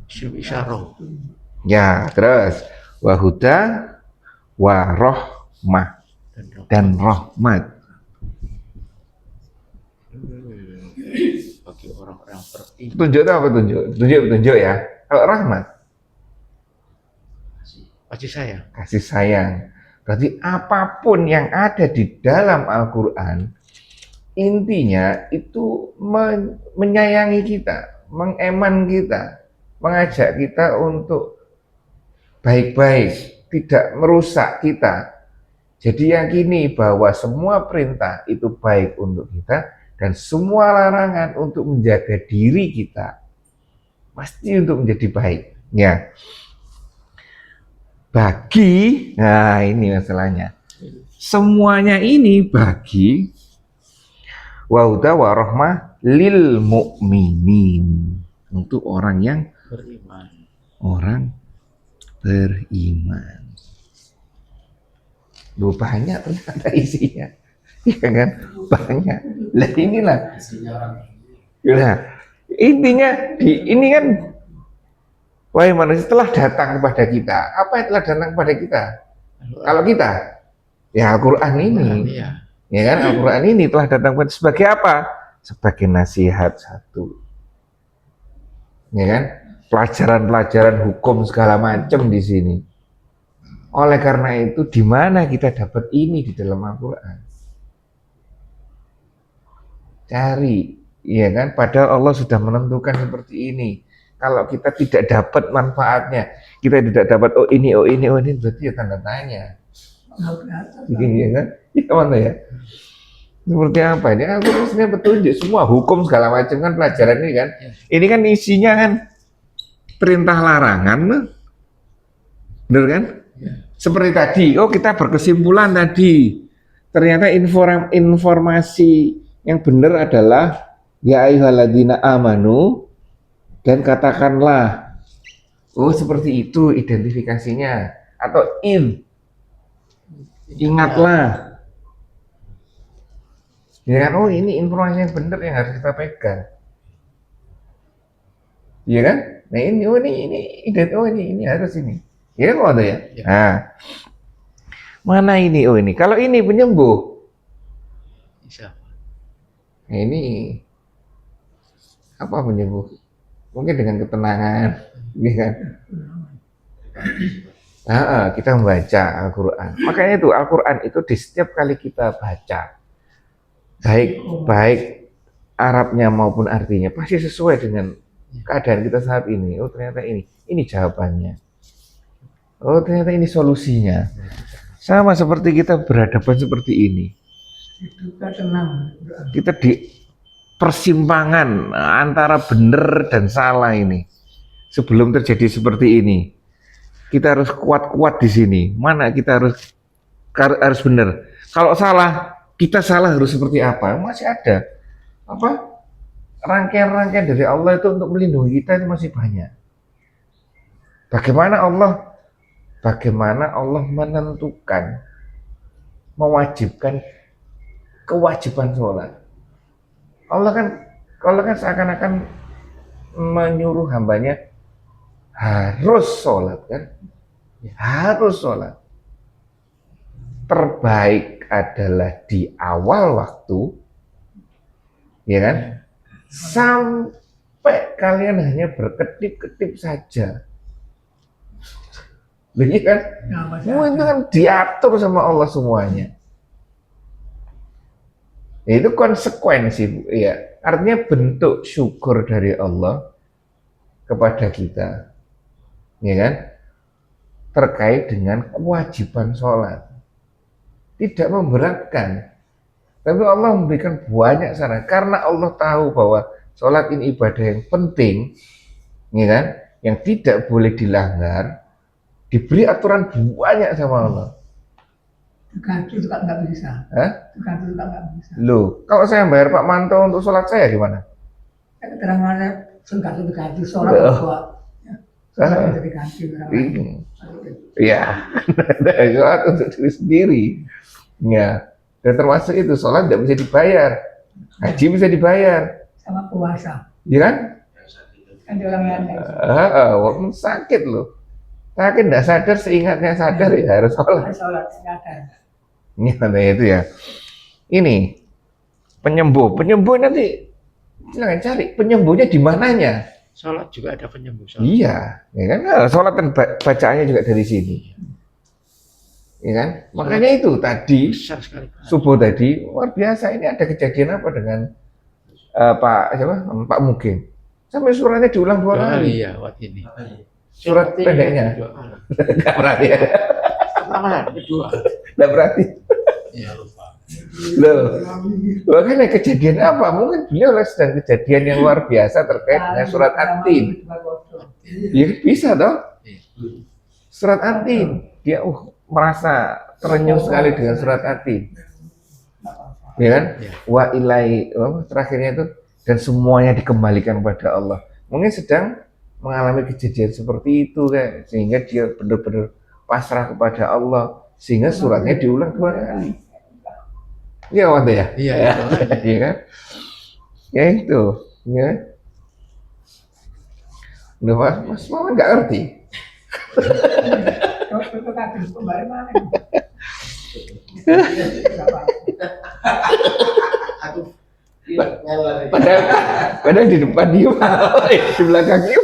Isyarah. Ya, terus wahuda waroh rahmah dan rahmat. Bagi orang-orang beriman. Tunjuk itu apa tunjuk? Tunjuk ya. Kalau rahmat, Kasih sayang. kasih sayang. Berarti apapun yang ada di dalam Al-Quran, intinya itu menyayangi kita, mengeman kita, mengajak kita untuk baik-baik, tidak merusak kita. Jadi yakini bahwa semua perintah itu baik untuk kita dan semua larangan untuk menjaga diri kita pasti untuk menjadi baik. Ya. Bagi, nah ini masalahnya. Semuanya ini bagi wa huda wa rahmah lil mu'minin, untuk orang yang Beriman. beriman. Loh, banyak ternyata isinya. Iya kan? Banyak. Lah inilah. Nah, intinya ini kan, wahai manusia telah datang kepada kita. Apa yang telah datang kepada kita? Kalau kita, ya Al-Quran ini. Iya. Ya kan? Al-Quran ini telah datang kepada sebagai apa? Sebagai nasihat satu. Ya kan? Pelajaran-pelajaran hukum segala macam di sini. Oleh karena itu, di mana kita dapat ini di dalam Al-Quran? Cari, ya kan? Padahal Allah sudah menentukan seperti ini. Kalau kita tidak dapat manfaatnya, kita tidak dapat oh ini, berarti ya tanda tanya. Iya kan? Iya mana ya? Seperti apa ini? Al-Quran sebenarnya petunjuk semua hukum segala macam kan pelajaran ini kan. Ini kan isinya kan perintah larangan, benar kan? Seperti tadi, oh kita berkesimpulan tadi, ternyata informasi yang benar adalah ya ayyuhalladzina amanu, dan katakanlah, oh seperti itu identifikasinya, atau ingatlah, ya kan? Oh ini informasi yang benar yang harus kita pegang, iya kan? Nah ini, oh ini harus ini. Ya kok ada ya? Ya. Nah, mana ini? Oh ini. Kalau ini penyembuh. Insya Allah. Nah, ini apa penyembuh? Mungkin dengan ketenangan, ya kan? Kita membaca Al-Quran. Makanya itu Al-Quran itu di setiap kali kita baca, baik Arabnya maupun artinya pasti sesuai dengan keadaan kita saat ini. Oh ternyata ini jawabannya. Oh ternyata ini solusinya. Sama seperti kita berhadapan seperti ini. Kita di persimpangan antara benar dan salah ini. Sebelum terjadi seperti ini, kita harus kuat-kuat di sini. Mana kita harus benar. Kalau salah, kita salah harus seperti apa? Masih ada apa? Rangkaian-rangkaian dari Allah itu untuk melindungi kita itu masih banyak. Bagaimana Allah menentukan, mewajibkan kewajiban sholat. Allah kan seakan-akan menyuruh hambanya harus sholat kan, harus sholat. Terbaik adalah di awal waktu, ya kan? Sampai kalian hanya berkedip-kedip saja. Begitu kan? Semua itu kan diatur sama Allah semuanya. Itu konsekuensi, ya. Artinya bentuk syukur dari Allah kepada kita, ya kan? Terkait dengan kewajiban sholat. Tidak memberatkan, tapi Allah memberikan banyak saran. Karena Allah tahu bahwa sholat ini ibadah yang penting, ya kan? Yang tidak boleh dilanggar. Diberi aturan banyak sama Allah. Ganti juga nggak bisa. Hah? Ganti juga nggak bisa. Loh, kalau saya bayar Pak Manto untuk sholat saya gimana? Keterangannya sudah ganti sholat buat. Saya Jadi ganti. iya, sholat untuk diri sendiri. Ya, dan termasuk itu sholat tidak bisa dibayar, haji bisa dibayar, Sama puasa. ya kan? Kan di orang yang Waktu sakit loh. Sakit tidak sadar, seingatnya sadar ya harus sholat. sholat sadar. Ini katanya itu ya. Ini penyembuh nanti silakan cari penyembuhnya di mananya. Sholat juga ada penyembuh sholat. Iya, ya kan? Nah, sholat kan bacaannya juga dari sini. Ya kan? Makanya itu tadi Besar sekali. subuh tadi luar biasa. Ini ada kejadian apa dengan Pak Mugeng? Sampai suratnya diulang 2 kali. Iya, waktu ini. Surat pendeknya. Dua kali. Enggak berarti ya. Pertama kan, kedua. Enggak berarti. Iya, lupa. Loh. Makanya kejadian apa? Mungkin beliau sedang kejadian yang luar biasa terkait dengan surat At-Tin. Ya bisa toh? Surat At-Tin. Dia merasa terenyuh sekali dengan surat At-Tin. Ya kan? Wa ilai terakhirnya itu dan semuanya dikembalikan kepada Allah. Mungkin sedang mengalami kejadian seperti itu kan, sehingga dia benar-benar pasrah kepada Allah, sehingga suratnya diulang 2 kali. Iya, Wanda ya? Iya, Iya kan? Ya itu, ya. Udah Mas Maman nggak ngerti. Itu tadi kembali mana? Padahal di depan dia, di belakang dia.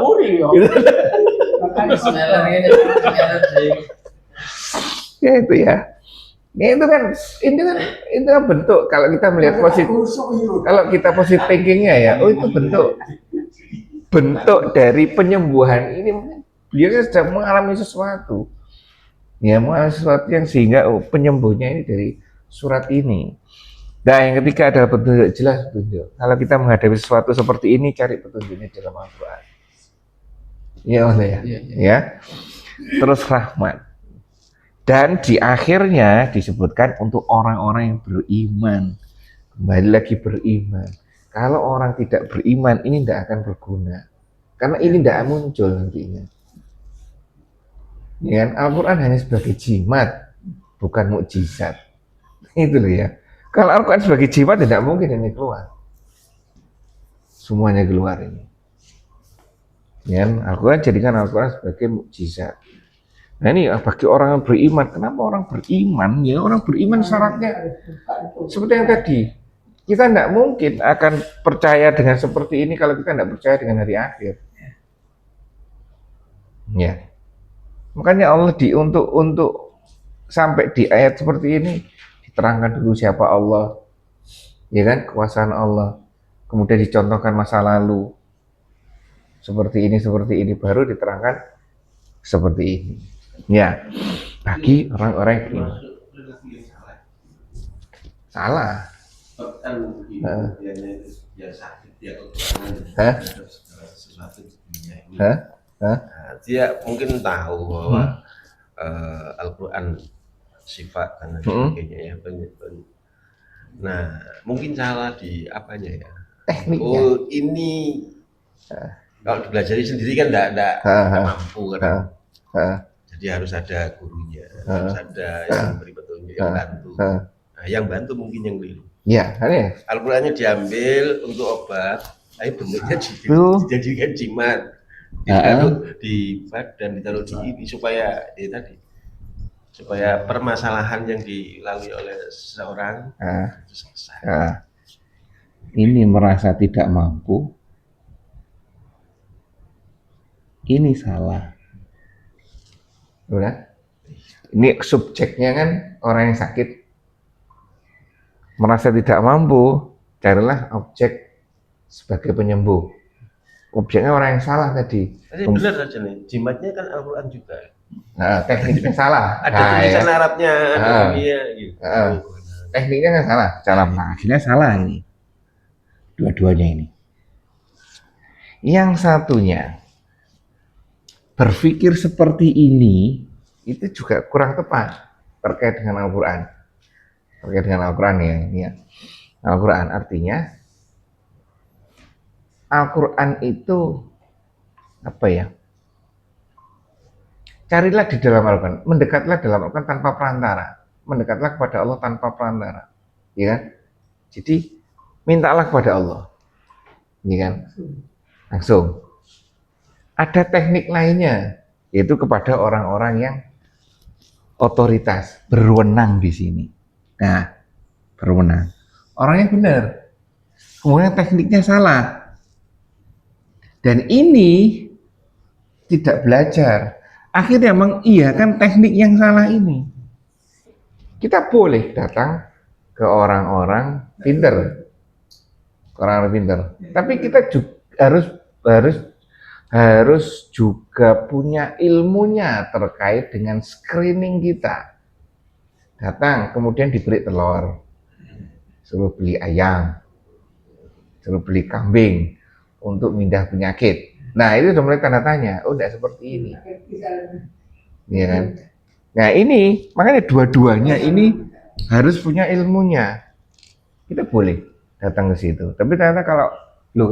Buri ya. Ya itu ya. Ya itu kan bentuk kalau kita melihat positif. Kalau kita positif thinkingnya ya, itu bentuk dari penyembuhan ini. Dia kan sedang mengalami sesuatu. Ya, mengalami sesuatu yang sehingga penyembuhnya ini dari surat ini. Nah, yang ketiga adalah petunjuk, jelas petunjuk. Kalau kita menghadapi sesuatu seperti ini, cari petunjuknya dalam Al-Quran. Ya, Allah ya. Ya. Terus rahmat. Dan di akhirnya disebutkan untuk orang-orang yang beriman. Kembali lagi beriman. Kalau orang tidak beriman, ini tidak akan berguna. Karena ini tidak muncul nantinya. Ya kan? Al-Quran hanya sebagai jimat, bukan mukjizat. Itu loh ya. Kalau Al-Quran sebagai jimat tidak mungkin ini keluar. Semuanya keluar ini. Ya, Al-Quran jadikan Al-Quran sebagai mukjizat. Nah ini bagi orang yang beriman. Kenapa orang beriman? Ya orang beriman syaratnya seperti yang tadi. Kita tidak mungkin akan percaya dengan seperti ini kalau kita tidak percaya dengan hari akhir. Ya. Makanya Allah untuk sampai di ayat seperti ini diterangkan dulu siapa Allah, ya kan, kekuasaan Allah, kemudian dicontohkan masa lalu seperti ini baru diterangkan seperti ini. Ya, bagi orang-orang yang beriman. Salah. Dia mungkin tahu bahwa Al-Quran sifat dan sebagainya ya. Nah, mungkin salah di apanya ya? Tekniknya. Oh, ini kalau dipelajari sendiri kan enggak mampu kan. Jadi harus ada gurunya, harus ada yang memberi petunjuk, yang bantu. Nah, yang bantu mungkin yang keliru. Ya, aneh. Al-Qurannya diambil untuk obat, tapi bentuknya dijadikan jimat. Ditaruh di badan, ditaruh di ini supaya tadi supaya permasalahan yang dilalui oleh seseorang itu selesai. Ini merasa tidak mampu, ini salah. Udah? Ini subjeknya kan orang yang sakit merasa tidak mampu, carilah objek sebagai penyembuh. Objeknya orang yang salah tadi. Tapi benar saja nih, jimatnya kan Al-Quran juga. Nah, tekniknya salah. Ada tulisan Arabnya, ada dunia gitu. Tekniknya kan salah. Akhirnya salah ini. Dua-duanya ini. Yang satunya berpikir seperti ini itu juga kurang tepat terkait dengan Al-Quran. Terkait dengan Al-Quran ya ini ya. Al-Quran artinya Al-Quran itu apa ya? Carilah di dalam Al-Quran, mendekatlah dalam Al-Quran tanpa perantara, mendekatlah kepada Allah tanpa perantara, ya kan? Jadi mintalah kepada Allah, ya kan? Langsung. Ada teknik lainnya, yaitu kepada orang-orang otoritas, berwenang di sini. Nah, berwenang. Orangnya benar. Kemudian tekniknya salah. Dan ini tidak belajar. Akhirnya mengiyakan teknik yang salah ini. Kita boleh datang ke orang-orang pinter, ke orang-orang pinter. Tapi kita juga harus juga punya ilmunya terkait dengan screening kita. Datang, kemudian diberi telur, suruh beli ayam, suruh beli kambing untuk mindah penyakit. Nah, itu sudah mulai tanda tanya. Oh, tidak seperti ini. Iya kan? Nah, ini makanya dua-duanya ini harus punya ilmunya. Kita boleh datang ke situ. Tapi ternyata kalau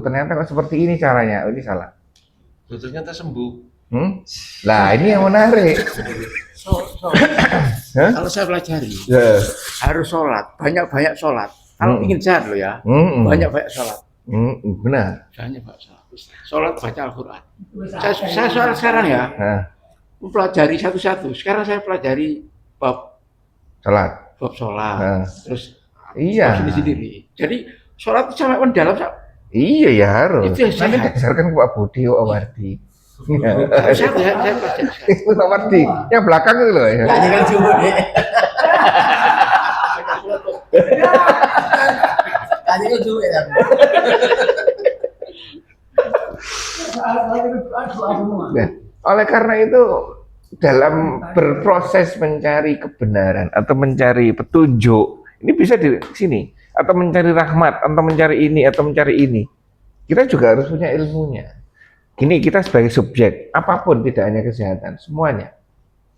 ternyata kok seperti ini caranya, oh, ini salah. Ternyata sembuh. Lah, ini yang menarik. Kalau saya pelajari, harus sholat, banyak-banyak sholat. Kalau ingin sehat loh ya, banyak-banyak sholat. Benar. Banyak-banyak sholat. Sholat baca Al-Quran. Saya sholat sekarang ya, mempelajari satu-satu. Sekarang saya pelajari bab sholat. Terus iya. Sendiri. Jadi sholat itu sampai mendalam. Iya ya harus. Itu nanti dasarkan Pak Budi Owardi. Saya pelajari. Pak Wardi, yang belakang itu loh ya. Ini kan cuma deh. Tadi kan cuma ya. Nah, oleh karena itu dalam berproses mencari kebenaran atau mencari petunjuk, ini bisa di sini, atau mencari rahmat, atau mencari ini, atau mencari ini, kita juga harus punya ilmunya. Gini, kita sebagai subjek, apapun, tidak hanya kesehatan, semuanya,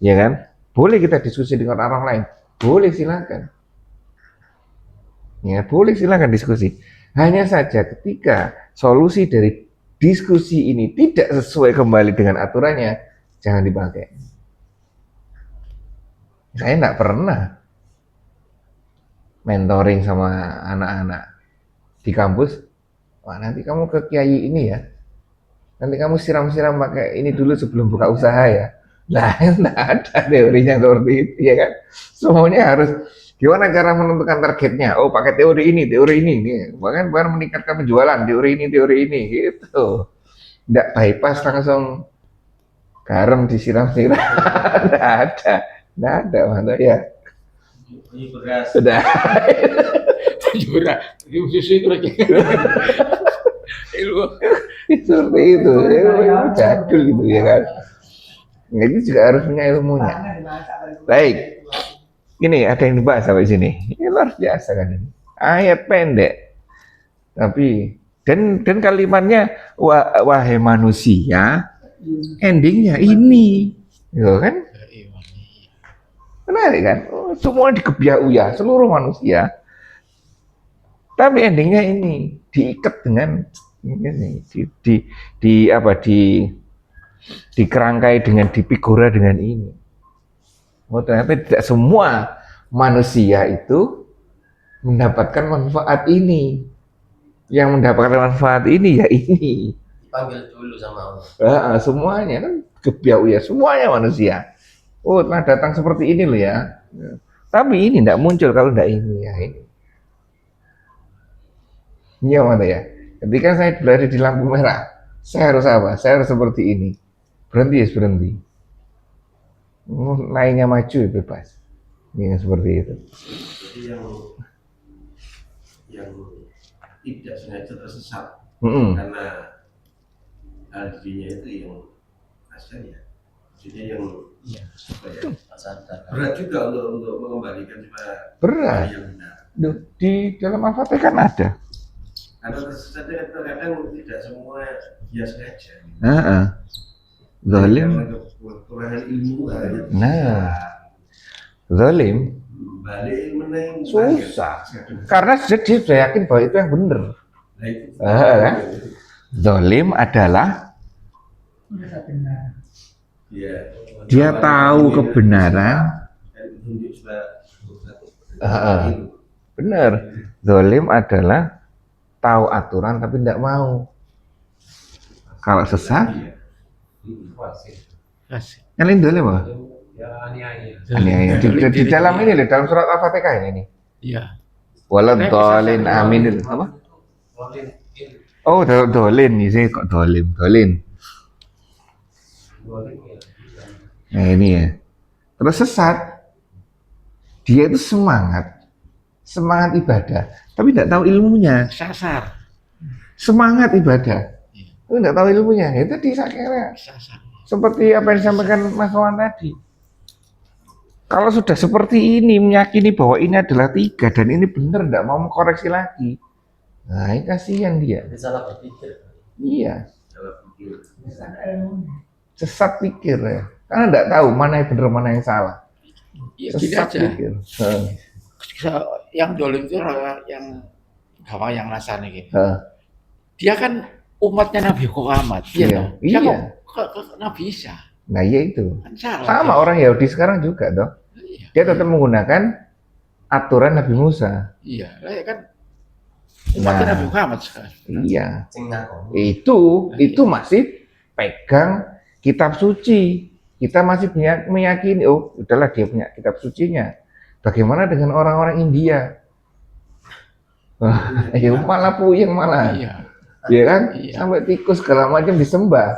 ya kan? Boleh kita diskusi dengan orang lain, boleh silakan. Ya, boleh silakan diskusi. Hanya saja ketika solusi dari diskusi ini tidak sesuai kembali dengan aturannya, jangan dipakai. Saya enggak pernah mentoring sama anak-anak di kampus. Wah, nanti kamu ke kiai ini ya. Nanti kamu siram-siram pakai ini dulu sebelum buka usaha ya. Nah, enggak ada teorinya seperti itu ya kan. Semuanya harus gimana cara menentukan targetnya? Oh, pakai teori ini. Bahkan meningkatkan penjualan, teori ini gitu. Enggak bypass langsung garam disiram-siram. Enggak ada, mana ya. Ini beras. Sudah. Jurah, susu itu lagi. Seperti itu, jadul gitu ya kan. Jadi juga harus punya ilmunya. Baik, ini ada yang dibahas sampai sini. Ini luar biasa kan ini. Ayat pendek, tapi dan kalimatnya wahai manusia, endingnya ini, gitu kan? Menarik kan? Semua dikebiak uya, seluruh manusia. Tapi endingnya ini diikat dengan ini, dikerangkai dengan dipigura dengan ini. Oh, ternyata tidak semua manusia itu mendapatkan manfaat ini. Yang mendapatkan manfaat ini ya ini. Dipanggil dulu sama Allah. Semuanya kan kebiak uya, semuanya manusia. Oh, telah datang seperti ini loh ya. Tapi ini tidak muncul kalau tidak ini ya ini. Iya mana ya. Ketika saya berada di lampu merah, saya harus apa? Saya harus seperti ini. Berhenti ya berhenti. Lainnya maju ya bebas. Ini seperti itu. Jadi yang tidak sengaja tersesat karena hal dirinya itu yang kasihan ya. Jadi yang berat juga untuk mengembalikan berat. yang benar. Di dalam Al-Fatihah kan ada. Karena tersesatnya kadang tidak semua dia sengaja. Zalim. Kekurangan ilmu. Nah, zalim balik meneng susah. Karena dia sudah yakin bahwa itu yang benar. Kan? Zalim adalah dia tahu kebenaran. Benar. Zalim adalah tahu aturan tapi tidak mau. Kalau sesat, yang lain zalim apa? Ya aniaya. Aniaya. Di dalam ini loh, dalam surat Al-Fatihah ini. Iya. Waladhdallin amin. Apa? Rolin in. Oh, dolin nih sih kok dolin. Rolin ya. Nah ini ya. Terus sesat. Dia itu semangat ibadah, tapi tidak tahu ilmunya. Sasar. Semangat ibadah, tapi tidak tahu ilmunya. Itu di akhirnya Sasar. seperti apa yang disampaikan Mas Wawan tadi. Kalau sudah seperti ini, meyakini bahwa ini adalah 3 dan ini benar, tidak mau mengkoreksi lagi. Nah, ini kasihan dia. Jadi salah berpikir. Iya. Sesat pikir ya. Karena tidak tahu mana yang benar, mana yang salah. Ya gini Sesat aja. pikir. Yang dolim itu yang gampang yang nasani gitu. Heeh. Dia kan umatnya Nabi Muhammad, Iya, toh? Dia iya. kok ke Nabi Isa. Nah, iya itu. Kan salah. Sama orang Yahudi sekarang juga toh. Iya. Dia tetap menggunakan aturan Nabi Musa. Iya, lah kan umatnya Nah. Nabi Muhammad sekarang. Iya. Sing ngakoni. Itu masih pegang kitab suci. Kita masih meyakini, oh udahlah dia punya kitab sucinya. Bagaimana dengan orang-orang India? Wah, ya malah puyeng malah. Iya. Ya kan? Iya. Sampai tikus segala macam disembah.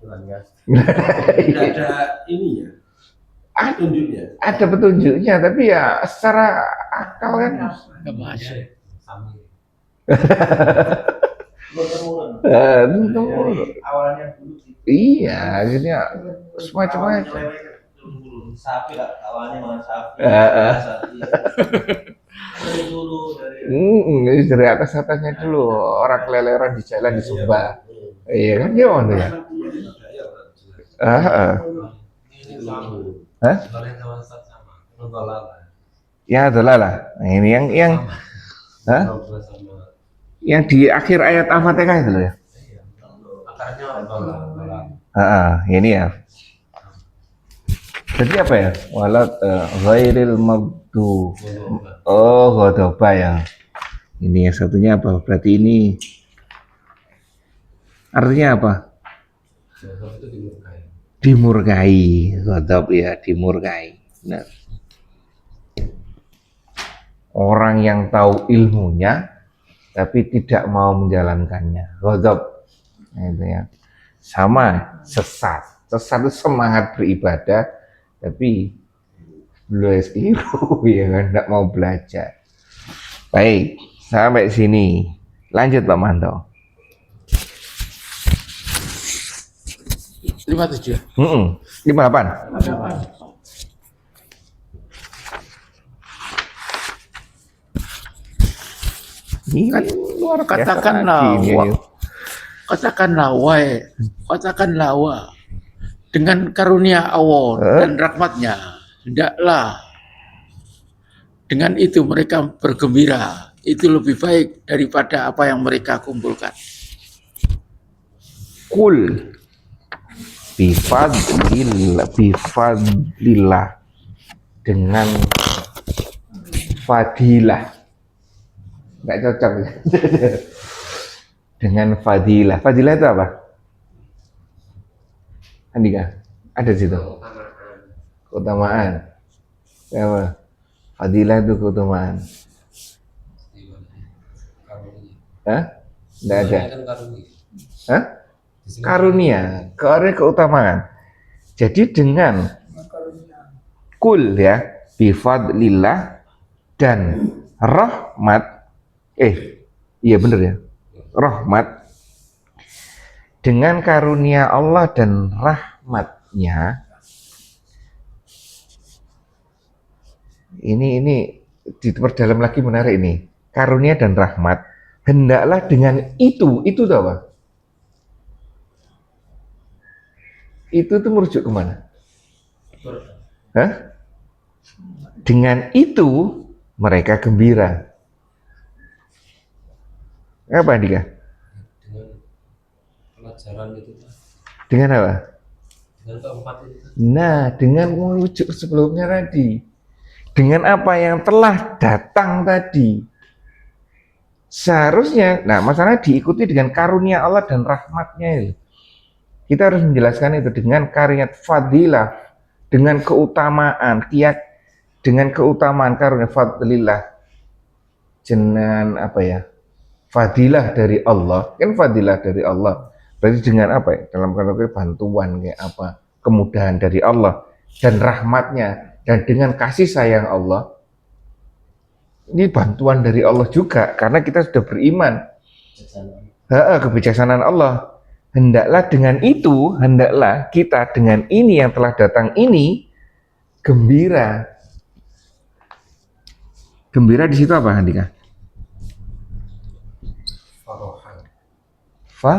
Tuhan ya. Tidak ada ini ya. Tunjuknya. Ada petunjuknya, tapi ya secara akal kan Nggak masuk. Sami. tentu. Awalnya dulu Iya, jadi ya, semacam-macam. sapi lah, awalnya malah sapi. Dari dulu dari Dari atasnya dulu orang keleleran di jalan disembah. Iya kan gimana ya? Ini sama. Hah? Rolin sama Ustaz sama. Nodolala. Ya adalah lah. Nah, ini yang Hah? Ngobrol sama. yang di akhir ayat Al-Fatihah itu loh ya. Iya. Akarnya nodolala. Ini ya. Jadi apa ya? Walat ghairil maghdu. Oh, ghadaba ya. Ini yang satunya apa? Berarti ini artinya apa? Ghadab itu dimurkai. Dimurkai. Ghadab ya, dimurkai. Benar. Orang yang tahu ilmunya tapi tidak mau menjalankannya. Ghadab. Nah, itu ya. Sama sesat. Sesat itu semangat beribadah tapi belum keliru ya kan, tidak mau belajar. Baik, sampai sini. Lanjut Pak Manto. 57. 58. Ini kan luar biasa Katakanlah, lagi ini. katakanlah wa dengan karunia Allah dan rahmatnya, hendaklah dengan itu mereka bergembira. Itu lebih baik daripada apa yang mereka kumpulkan. Kul bifadlillah dengan fadilah, nggak cocok ya. Dengan fadilah. Fadilah itu apa? Andika, ada di situ. Keutamaan. Apa? Fadilah itu keutamaan. Hah? Nggak ada. Kan karunia. Hah? Karunia, keutamaan. Jadi dengan kul ya, bifadlillah dan rahmat, iya bener ya, rahmat, dengan karunia Allah dan rahmatnya, ini diperdalam lagi menarik ini, karunia dan rahmat, hendaklah dengan itu tuh apa? Itu tuh merujuk kemana? Hah? Dengan itu mereka gembira. Apa Andika? Dengan pelajaran itu. Dengan apa? Dengan keempat itu. Nah, dengan merujuk sebelumnya tadi. Dengan apa yang telah datang tadi. Seharusnya, nah masalahnya diikuti dengan karunia Allah dan rahmatnya itu. Kita harus menjelaskan itu dengan karunia fadilah dengan keutamaan dengan keutamaan karunia fadlillah, dengan apa ya, fadilah dari Allah, kan fadilah dari Allah berarti dengan apa ya, dalam kategori bantuan kayak apa, kemudahan dari Allah dan rahmatnya, dan dengan kasih sayang Allah. Ini bantuan dari Allah juga karena kita sudah beriman. Kebijaksanaan Allah. Hendaklah kita dengan ini yang telah datang ini gembira. Gembira di situ apa, Andika? Farohan. Fa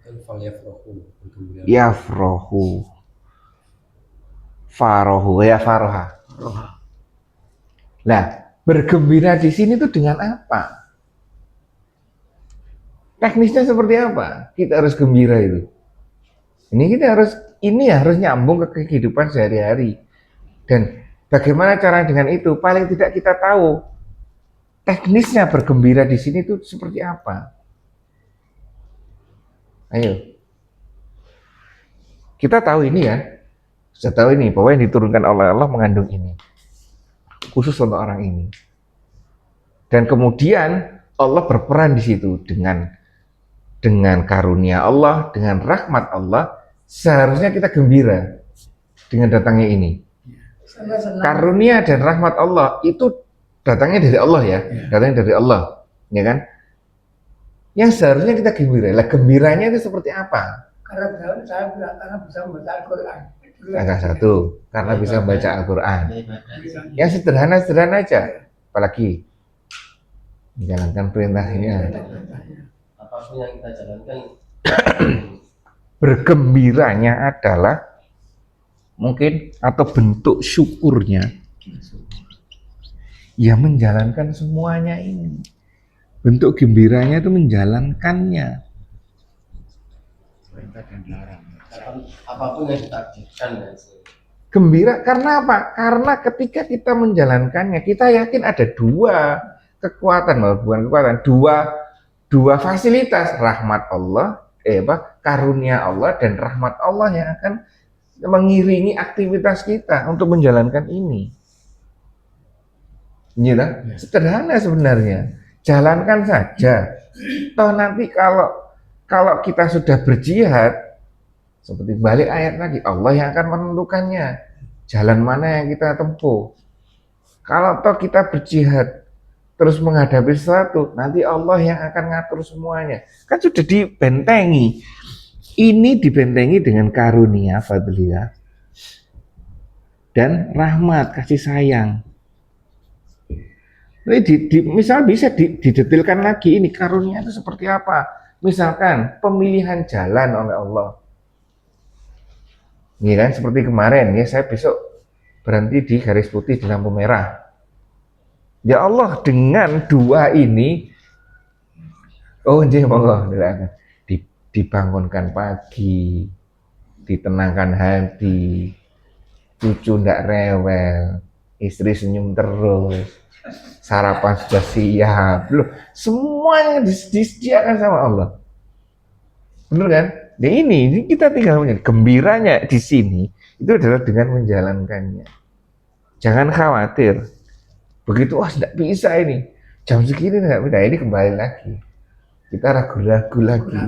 Falyafrahu. yafrohu. Farohu ya faroha. Nah, bergembira di sini tuh dengan apa? Teknisnya seperti apa? Kita harus gembira itu. Ini harus nyambung ke kehidupan sehari-hari. Dan bagaimana cara dengan itu? Paling tidak kita tahu teknisnya bergembira di sini itu seperti apa. Ayo. Kita tahu ini ya. Sudah tahu ini bahwa yang diturunkan oleh Allah mengandung ini. Khusus untuk orang ini. Dan kemudian Allah berperan di situ dengan karunia Allah, dengan rahmat Allah, seharusnya kita gembira dengan datangnya ini. Karunia dan rahmat Allah itu datangnya dari Allah ya, datangnya dari Allah, ya kan? Yang seharusnya kita gembira. Lah gembiranya itu seperti apa? Karena saya bisa membaca Al-Quran. Angka satu, karena bisa membaca Al-Quran. Yang sederhana-sederhana aja, apalagi menjalankan perintahnya. Apapun yang kita jalankan Bergembiranya adalah mungkin atau bentuk syukurnya ya menjalankan semuanya ini. Bentuk gembiranya itu menjalankannya. apapun yang ditakdirkan ya. Gembira karena apa? Karena ketika kita menjalankannya, kita yakin ada dua kekuatan, bukan kekuatan, dua fasilitas, rahmat Allah, karunia Allah dan rahmat Allah yang akan mengiringi aktivitas kita untuk menjalankan ini. Gitu? Sederhana sebenarnya. Jalankan saja. Toh nanti kalau kita sudah berjihad, seperti balik ayat lagi, Allah yang akan menentukannya jalan mana yang kita tempuh. Kalau toh kita berjihad terus menghadapi sesuatu, nanti Allah yang akan ngatur semuanya. Kan sudah dibentengi. Ini dibentengi dengan karunia, fadlillah, dan rahmat, kasih sayang. Jadi misal bisa didetilkan lagi ini karunia itu seperti apa. Misalkan pemilihan jalan oleh Allah. Ini kan seperti kemarin ya, saya besok berhenti di garis putih di lampu merah. Ya Allah, dengan dua ini, monggo dibangunkan pagi, ditenangkan hati, cucu ndak rewel, istri senyum terus, sarapan sudah siap, loh, semuanya disediakan sama Allah. Benar kan? Nah ini kita tinggal gembiranya di sini itu adalah dengan menjalankannya. Jangan khawatir. Begitu tidak bisa ini. Jam segini tidak bisa. Ini kembali lagi. Kita ragu-ragu lagi.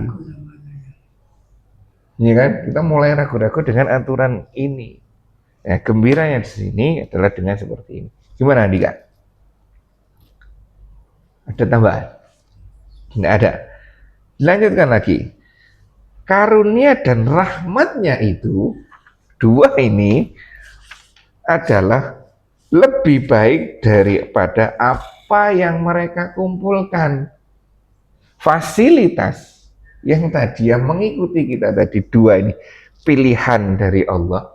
Iya kan? Kita mulai ragu-ragu dengan aturan ini. Ya, gembiranya di sini adalah dengan seperti ini. Gimana Andika? Ada tambahan? Tidak ada. Lanjutkan lagi. Karunia dan rahmatnya itu, dua ini adalah lebih baik daripada apa yang mereka kumpulkan. Fasilitas yang tadi yang mengikuti kita tadi dua ini, pilihan dari Allah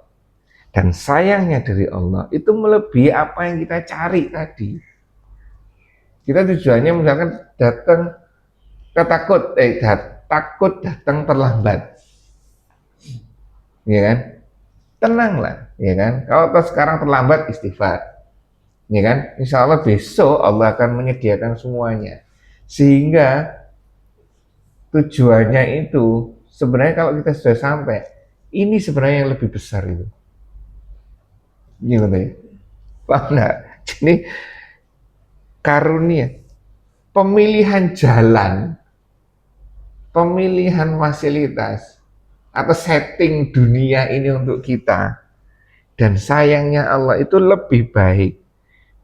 dan sayangnya dari Allah, itu melebihi apa yang kita cari tadi. Kita tujuannya misalkan takut datang terlambat, ya kan? Tenanglah, ya kan? Kalau sekarang terlambat, istighfar, ya kan? Insya Allah besok Allah akan menyediakan semuanya, sehingga tujuannya itu sebenarnya kalau kita sudah sampai, ini sebenarnya yang lebih besar itu. Gimana ya? Paham nggak? Jadi karunia, pemilihan jalan, pemilihan fasilitas, atau setting dunia ini untuk kita. Dan sayangnya Allah itu lebih baik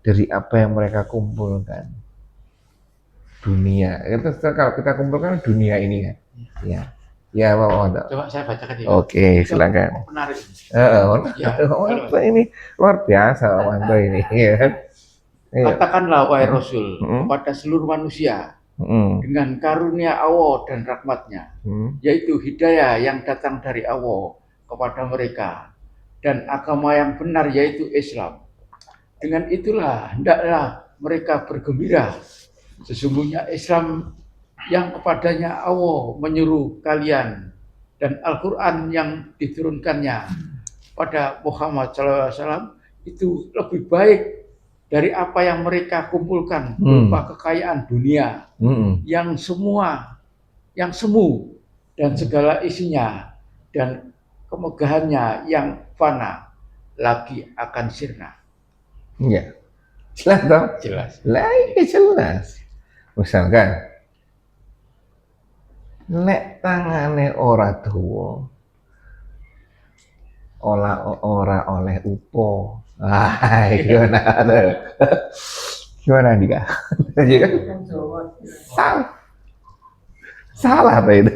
dari apa yang mereka kumpulkan. Dunia, itu kalau kita kumpulkan dunia ini kan. Ya, ya Pak. Coba saya bacakan ya. Oke, silakan. Menarik. Ya, ini luar biasa Wanto ini. Ya. Katakanlah wahai Rasul kepada seluruh manusia dengan karunia Allah dan rahmatnya, yaitu hidayah yang datang dari Allah kepada mereka dan agama yang benar yaitu Islam. Dengan itulah hendaklah mereka bergembira. Sesungguhnya Islam yang kepadanya Allah menyuruh kalian dan Al-Quran yang diturunkannya pada Muhammad SAW itu lebih baik dari apa yang mereka kumpulkan berupa kekayaan dunia yang semu dan segala isinya dan kemegahannya yang fana lagi akan sirna. Ya, jelas toh? Jelas. Lah iya jelas. Misalkan, nek tangane ora dawa, ora oleh upo. Gimana? Gimana Dika? Salah. Salah apa itu?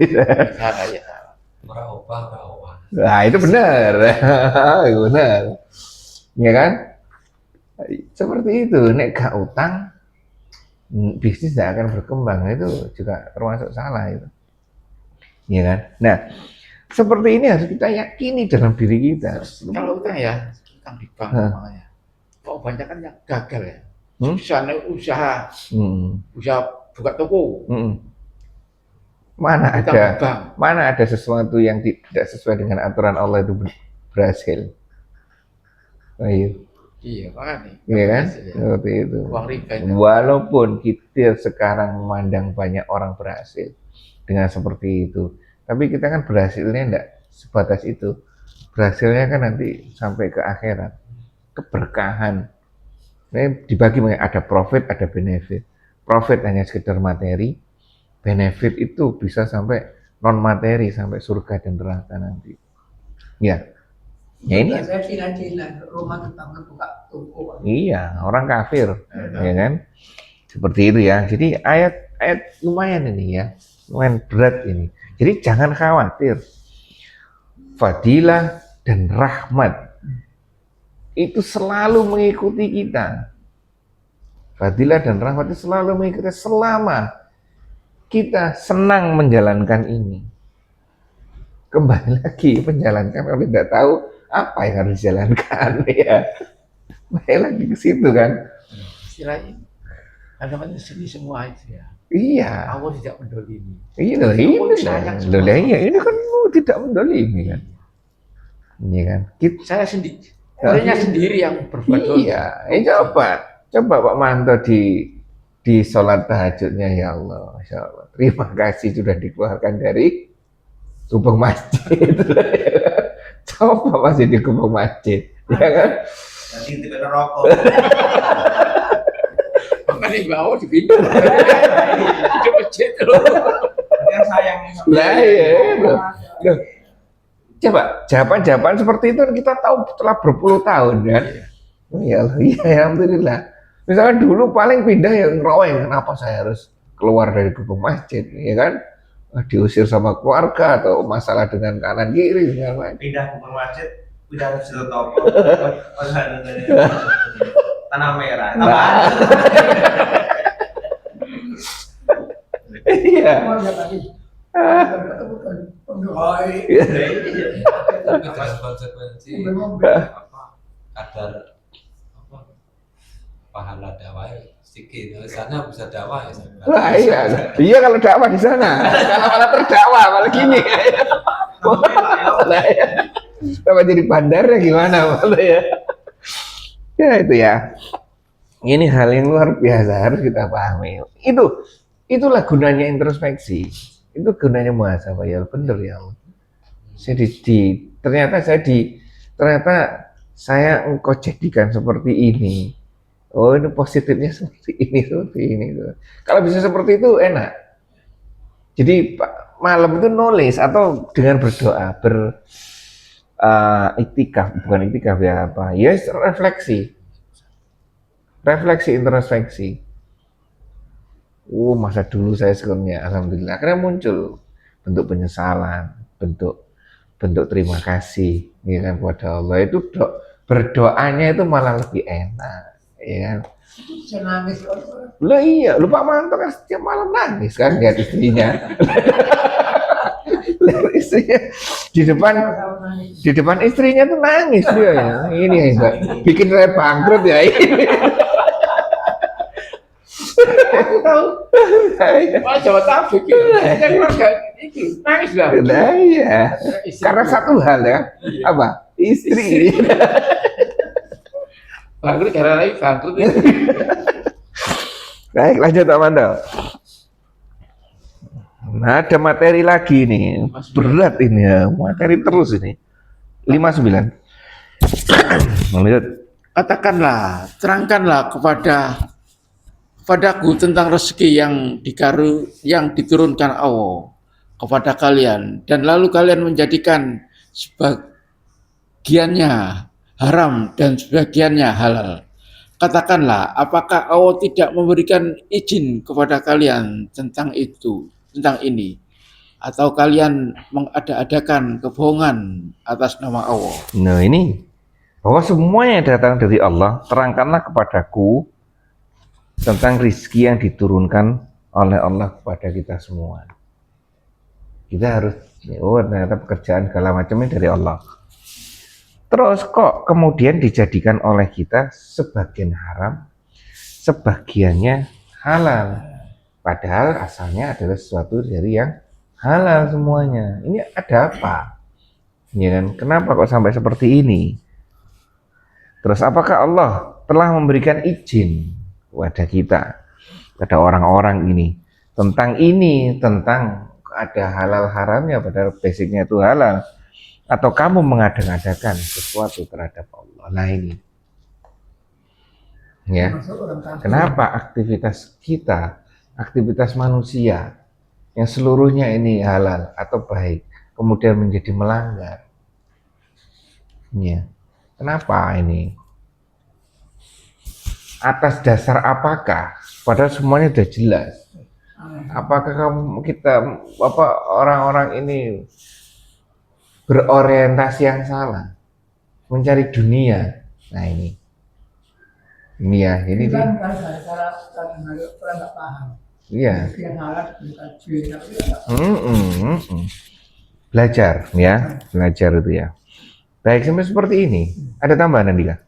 Salah ya. Ora. Nah, itu benar. Benar. Ya kan? Seperti itu, nek gak utang, bisnis tidak akan berkembang. Itu juga termasuk salah itu. Ya kan? Nah, seperti ini harus kita yakini dalam diri kita. Kalau utang ya, utang di bank namanya. Kok banyak kan yang gagal ya. Usaha buka toko. Mana utang ada di bank. Mana ada sesuatu yang tidak sesuai dengan aturan Allah itu berhasil. Oh, iya. Iya, makanya. Iya kan? Ya. Seperti itu. Uang riba. Walaupun kita sekarang memandang banyak orang berhasil dengan seperti itu, tapi kita kan berhasilnya enggak sebatas itu. Berhasilnya kan nanti sampai ke akhirat. Keberkahan. Ini dibagi ada profit, ada benefit. Profit hanya sekedar materi, benefit itu bisa sampai non materi, sampai surga dan neraka nanti. Ya. Ya ini. Saya silan-silan rumah tetangga buka toko. Iya, orang kafir, ya kan? Seperti itu ya. Jadi ayat lumayan ini ya, lumayan berat ini. Jadi jangan khawatir. Fadilah dan rahmat itu selalu mengikuti kita. Fadilah dan rahmat itu selalu mengikuti selama kita senang menjalankan ini. Kembali lagi menjalankan kalau tidak tahu apa yang harus dijalankan ya. Baik lagi ke situ kan. Istilahnya ada manusia semua itu ya. Iya. Allah tidak mendolimi. Iya, ini kan tidak mendolimi kan. Iya kan. Saya sendiri yang berbuat dolim. Iya. Coba Pak Manto di sholat tahajudnya ya Allah, Masya Allah. Terima kasih sudah dikeluarkan dari gubeng masjid. Coba masih di gubeng masjid, ya kan? Nanti tidak rokok. Makanya bawa di pintu. Itu masjid loh. Yang sayang. Lah ya. Coba jawaban seperti itu kita tahu setelah berpuluh tahun kan? Ya Allah, iya alhamdulillah. Misalkan dulu paling pindah yang ngeraweng, kenapa saya harus keluar dari gubeng masjid, ya kan? Diusir sama keluarga atau masalah dengan kanan kiri segala macam. Pindah gubeng masjid, pindah ke Silotopo, Tanah Merah. Iya. Tapi dalam konsekuensi kadar pahala dakwah sedikit. Di sana bisa dakwah ya. Lah iya kalau dakwah di sana. Kalau malah terdakwah malah gini. Lah ya. Sama jadi bandarnya gimana malah ya. Ya itu ya. Ini hal yang luar biasa harus kita pahami. Itulah gunanya introspeksi. Itu gunanya muhasabah ya bener ya Allah. Ternyata saya engkau jadikan seperti ini. Oh, ini positifnya seperti ini, seperti ini. Kalau bisa seperti itu enak. Jadi malam itu nulis atau dengan berdoa, iktikaf, bukan iktikaf ya apa? Ya refleksi, introspeksi. Masa dulu saya sebenarnya, alhamdulillah. Akhirnya muncul bentuk penyesalan, bentuk terima kasih, ya kan, kepada Allah. Itu berdoanya itu malah lebih enak, ya kan. Saya nangis kok. Lah iya, lupa mantu kan setiap malam nangis kan lihat istrinya. Lihat istrinya di depan istrinya tuh nangis dia ya. Ini enggak bikin saya bangkrut ya ini. Aku tahu. Wah, Jawa Tabik ya. Keluarga ini nangis lah. Nah iya. Karena satu hal ya, apa? Istri. Bangkrut karena lagi bangkrut. Baik, lanjut Pak Mando. Nah, ada materi lagi nih. Berat ini ya, materi terus ini. 59. Lanjut. Katakanlah, terangkanlah kepadaku tentang rezeki yang diturunkan Allah kepada kalian, dan lalu kalian menjadikan sebagiannya haram dan sebagiannya halal. Katakanlah, apakah Allah tidak memberikan izin kepada kalian tentang ini, atau kalian mengada-adakan kebohongan atas nama Allah? Nah ini, bahwa semuanya datang dari Allah, terangkanlah kepadaku tentang rizki yang diturunkan oleh Allah kepada kita semua. Kita harus, ternyata pekerjaan segala macamnya dari Allah. Terus kok kemudian dijadikan oleh kita sebagian haram, sebagiannya halal. Padahal asalnya adalah sesuatu dari yang halal semuanya. Ini ada apa? Ya kan? Kenapa kok sampai seperti ini? Terus apakah Allah telah memberikan izin kepada kita, pada orang-orang ini, tentang ada halal haramnya, padahal basicnya itu halal? Atau kamu mengada-adakan sesuatu terhadap Allah? Nah ini, ya. Kenapa aktivitas kita, aktivitas manusia yang seluruhnya ini halal atau baik, kemudian menjadi melanggar? Ya. Kenapa ini? Atas dasar apakah? Padahal semuanya sudah jelas. Apakah orang-orang ini berorientasi yang salah, mencari dunia? Nah ini ya, ini Kan cara orang nggak paham. iya. Yang halal dikaji, tapi nggak Belajar ya, belajar itu ya. Baik, sampai seperti ini. Ada tambahan nanti kah?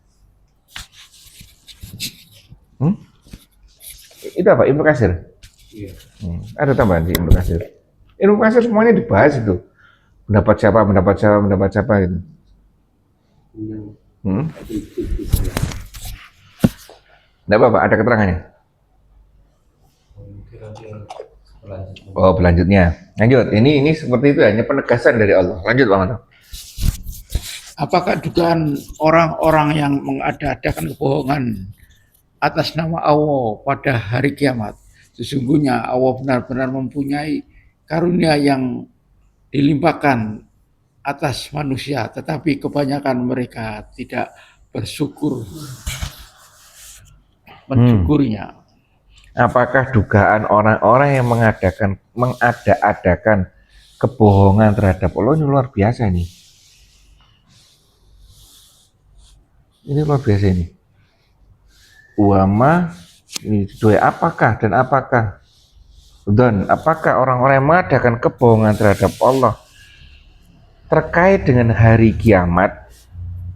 Itu apa? Ibnu Katsir? Iya. Ada tambahan di Ibnu Katsir. Ibnu Katsir semuanya dibahas itu. Pendapat siapa gitu. Enggak apa-apa, ada keterangannya. Oh, berlanjutnya. Lanjut. Ini seperti itu hanya penegasan dari Allah. Lanjut, Pak Manto. Apakah dugaan orang-orang yang mengada-adakan kebohongan atas nama Allah pada hari kiamat? Sesungguhnya Allah benar-benar mempunyai karunia yang dilimpahkan atas manusia, tetapi kebanyakan mereka tidak mensyukurinya. Apakah dugaan orang-orang yang mengada-adakan kebohongan terhadap Allah ini luar biasa ini? Ini luar biasa ini. Uama ini apakah dan apakah orang-orang yang mengadakan kebohongan terhadap Allah terkait dengan hari kiamat?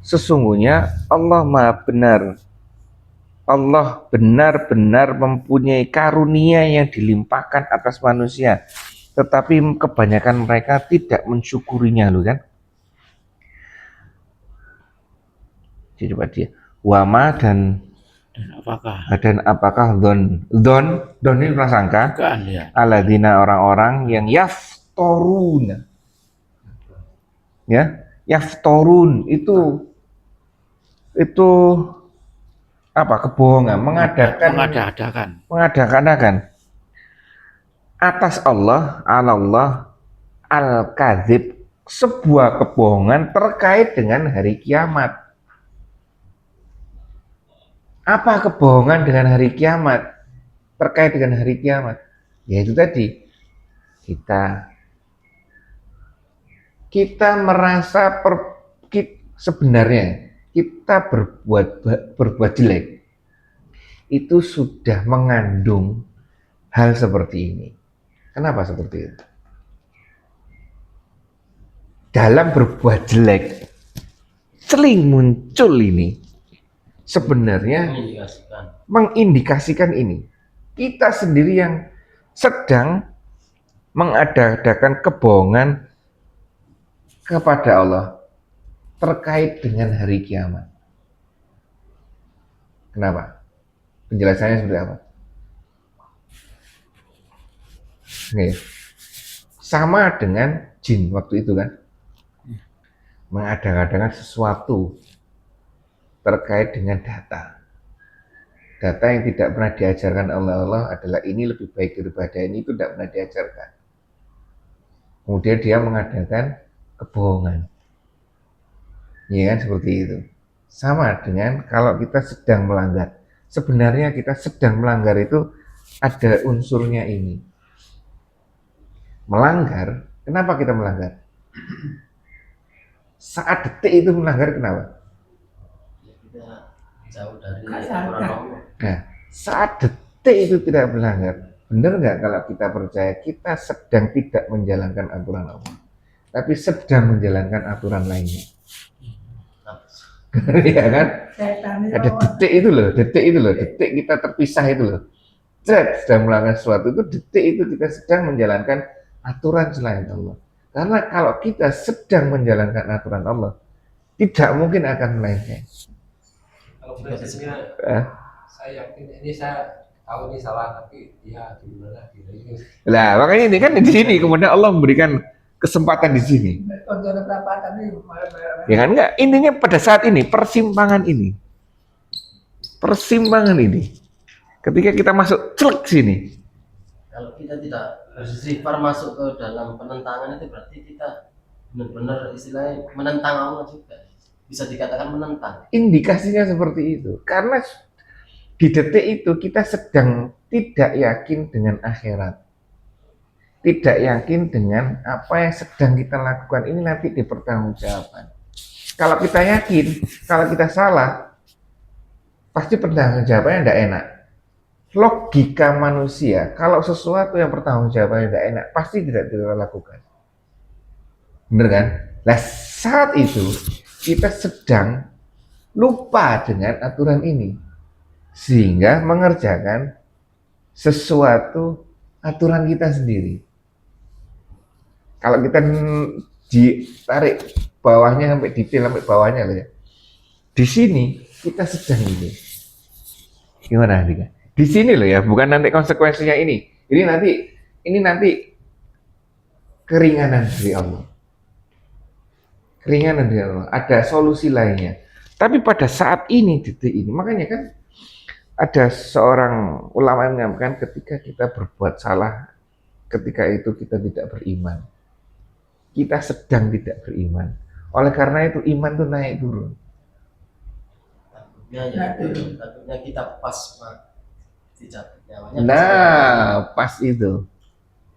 Sesungguhnya Allah Maha Benar. Allah benar-benar mempunyai karunia yang dilimpahkan atas manusia, tetapi kebanyakan mereka tidak mensyukurinya, loh kan? Jadi coba dia wama dan apakah don ini prasangka Ya. aladina orang-orang yang yaftorun, ya, yaftorun itu itu apa? Kebohongan, mengada-adakan. mengadakan atas Allah, Allah al-kadzib, sebuah kebohongan terkait dengan hari kiamat. Apa kebohongan dengan hari kiamat? Terkait dengan hari kiamat, yaitu tadi kita merasa sebenarnya kita berbuat jelek itu sudah mengandung hal seperti ini. Kenapa seperti itu? Dalam berbuat jelek sering muncul ini sebenarnya mengindikasikan ini. Kita sendiri yang sedang mengada-adakan kebohongan kepada Allah terkait dengan hari kiamat. Kenapa? Penjelasannya seperti apa? Oke. Sama dengan jin waktu itu kan, mengada-adakan sesuatu terkait dengan data yang tidak pernah diajarkan Allah adalah ini lebih baik daripada ini, itu tidak pernah diajarkan. Kemudian dia mengadakan kebohongan, ya kan, seperti itu. Sama dengan kalau kita sedang melanggar, sebenarnya kita sedang melanggar itu ada unsurnya ini. Melanggar, kenapa kita melanggar? Saat detik itu melanggar, kenapa? Jauh dari aturan Allah. Nah, saat detik itu tidak melanggar, benar nggak kalau kita percaya kita sedang tidak menjalankan aturan Allah, tapi sedang menjalankan aturan lainnya? Ya kan? Ada detik itu loh, detik kita terpisah itu loh. Sedang melakukan sesuatu itu, detik itu kita sedang menjalankan aturan selain Allah. Karena kalau kita sedang menjalankan aturan Allah, tidak mungkin akan melenceng. Kalau prinsipnya saya yakin ini saya tahu ini salah, tapi ya gimana lagi? Lah makanya ini kan di sini kemudian Allah memberikan kesempatan di sini. Untuk berapa tadi malam-malam. Ya kan enggak? Intinya pada saat ini persimpangan ini, ketika kita masuk celek sini, Kalau kita tidak beristighfar masuk ke dalam penentangan itu berarti kita benar-benar istilahnya menentang Allah juga. Bisa dikatakan menentang. indikasinya seperti itu. Karena di detik itu kita sedang tidak yakin dengan akhirat. Tidak yakin dengan apa yang sedang kita lakukan ini nanti dipertanggungjawabkan. Kalau kita yakin, kalau kita salah, pasti pertanggungjawabannya tidak enak. Logika manusia, kalau sesuatu yang pertanggungjawabannya tidak enak, pasti tidak kita lakukan. Bener kan? Nah, saat itu kita sedang lupa dengan aturan ini, sehingga mengerjakan sesuatu aturan kita sendiri. Kalau kita ditarik bawahnya sampai detail sampai bawahnya loh ya. Di sini kita sedang ini. Gimana Dika? Di sini loh ya, bukan nanti konsekuensinya ini. Ini nanti keringanan dari Allah. Keringanan dari Allah. Ada solusi lainnya. Tapi pada saat ini, detik ini, makanya kan ada seorang ulama yang menyampaikan ketika kita berbuat salah, ketika itu kita tidak beriman. Kita sedang tidak beriman. Oleh karena itu iman itu naik turun. Takutnya kita pas dicabut nyawanya. Nah, pas itu.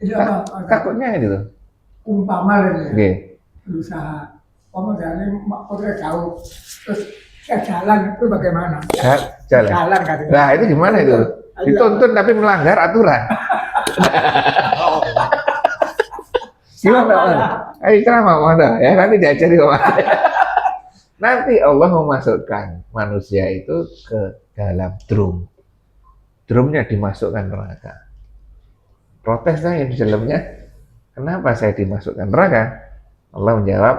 Itu apa? Takutnya itu loh. Umpama ini Oke. berusaha. Jadi udah jauh. Terus saya jalan itu bagaimana? Jalan. Jalan kan? Nah, itu gimana itu? Dituntun tapi melanggar aturan. Gimana? Kenapa mana? Ya nanti diajari sama. Nanti Allah memasukkan manusia itu ke dalam drum. Drumnya dimasukkan neraka. Protes saya di dalamnya. Kenapa saya dimasukkan neraka? Allah menjawab,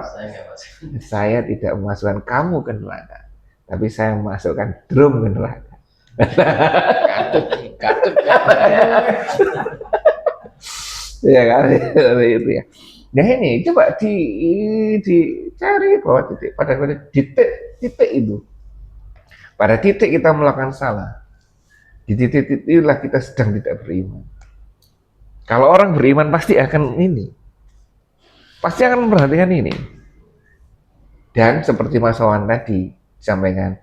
saya tidak memasukkan kamu ke neraka, tapi saya memasukkan drum ke neraka. Katut. Ya kan, itu ya. Nah ini coba dicari bahwa titik pada titik itu Pada titik kita melakukan salah, di titik itulah kita sedang tidak beriman. Kalau orang beriman pasti akan memperhatikan ini. Dan seperti Mas Wawan tadi disampaikan,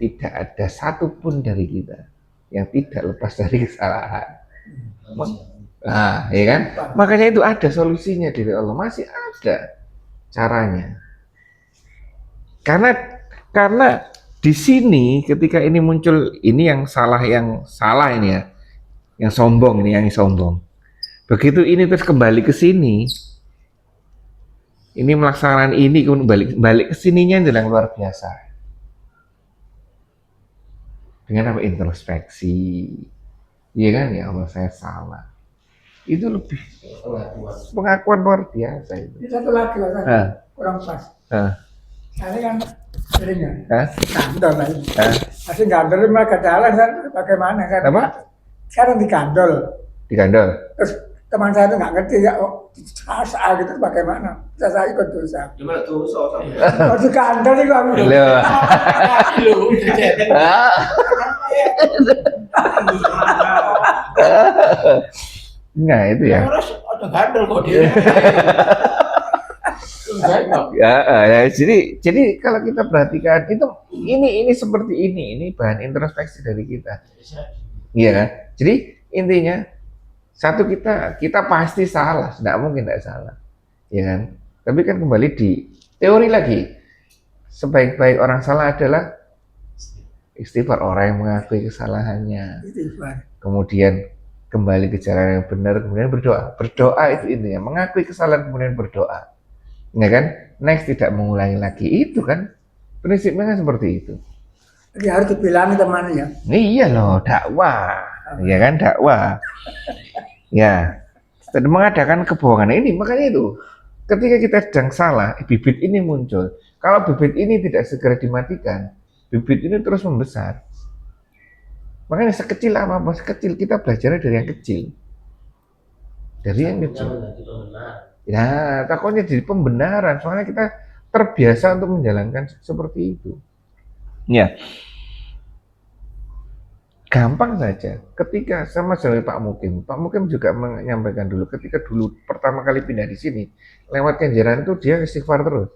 tidak ada satupun dari kita yang tidak lepas dari kesalahan. Nah, ya kan? Makanya itu ada solusinya dari Allah, masih ada caranya. Karena di sini ketika ini muncul ini yang salah ini ya, yang sombong. Begitu ini terus kembali ke sini, ini melaksanakan ini balik ke sininya yang luar biasa. Dengan apa? Introspeksi. Iya kan, ya Allah saya salah. Itu lebih pengakuan luar biasa itu. Ini satu lagi Pak, kurang pas. Saya kan sering ya, gandol lagi. Masih gandol mereka jalan, saya bagaimana? Apa? Sekarang digandol. Digandol. Terus teman saya itu nggak ngerti ya, sasa gitu bagaimana? Saya ikut dosa. Gimana tuh soal Oh digandol itu aku. Enggak itu ya. Ada gandel kok dia. Jadi kalau kita perhatikan itu ini seperti ini bahan introspeksi dari kita. Iya kan? Jadi intinya satu kita pasti salah, tidak mungkin tidak salah, ya kan? Tapi kan kembali di teori lagi, sebaik-baik orang salah adalah istighfar, orang yang mengakui kesalahannya, kemudian kembali ke jalan yang benar, kemudian berdoa itu intinya, mengakui kesalahan kemudian berdoa, ya kan? Next tidak mengulangi lagi, itu kan prinsipnya kan seperti itu. Jadi harus dibilangin temannya. Iya loh, dakwah, ya kan, dakwah. Ya, dan mengadakan kebohongan ini, makanya itu ketika kita sedang salah, bibit ini muncul. Kalau bibit ini tidak segera dimatikan, bibit ini terus membesar. Makanya sekecil apa sekecil, kita belajar dari yang kecil. Dari yang kecil. Ya, takutnya jadi pembenaran, soalnya kita terbiasa untuk menjalankan seperti itu. Ya. Gampang saja. Ketika sama seperti Pak Mukim juga menyampaikan dulu, ketika dulu pertama kali pindah di sini, lewat Kenjeran itu dia istighfar terus.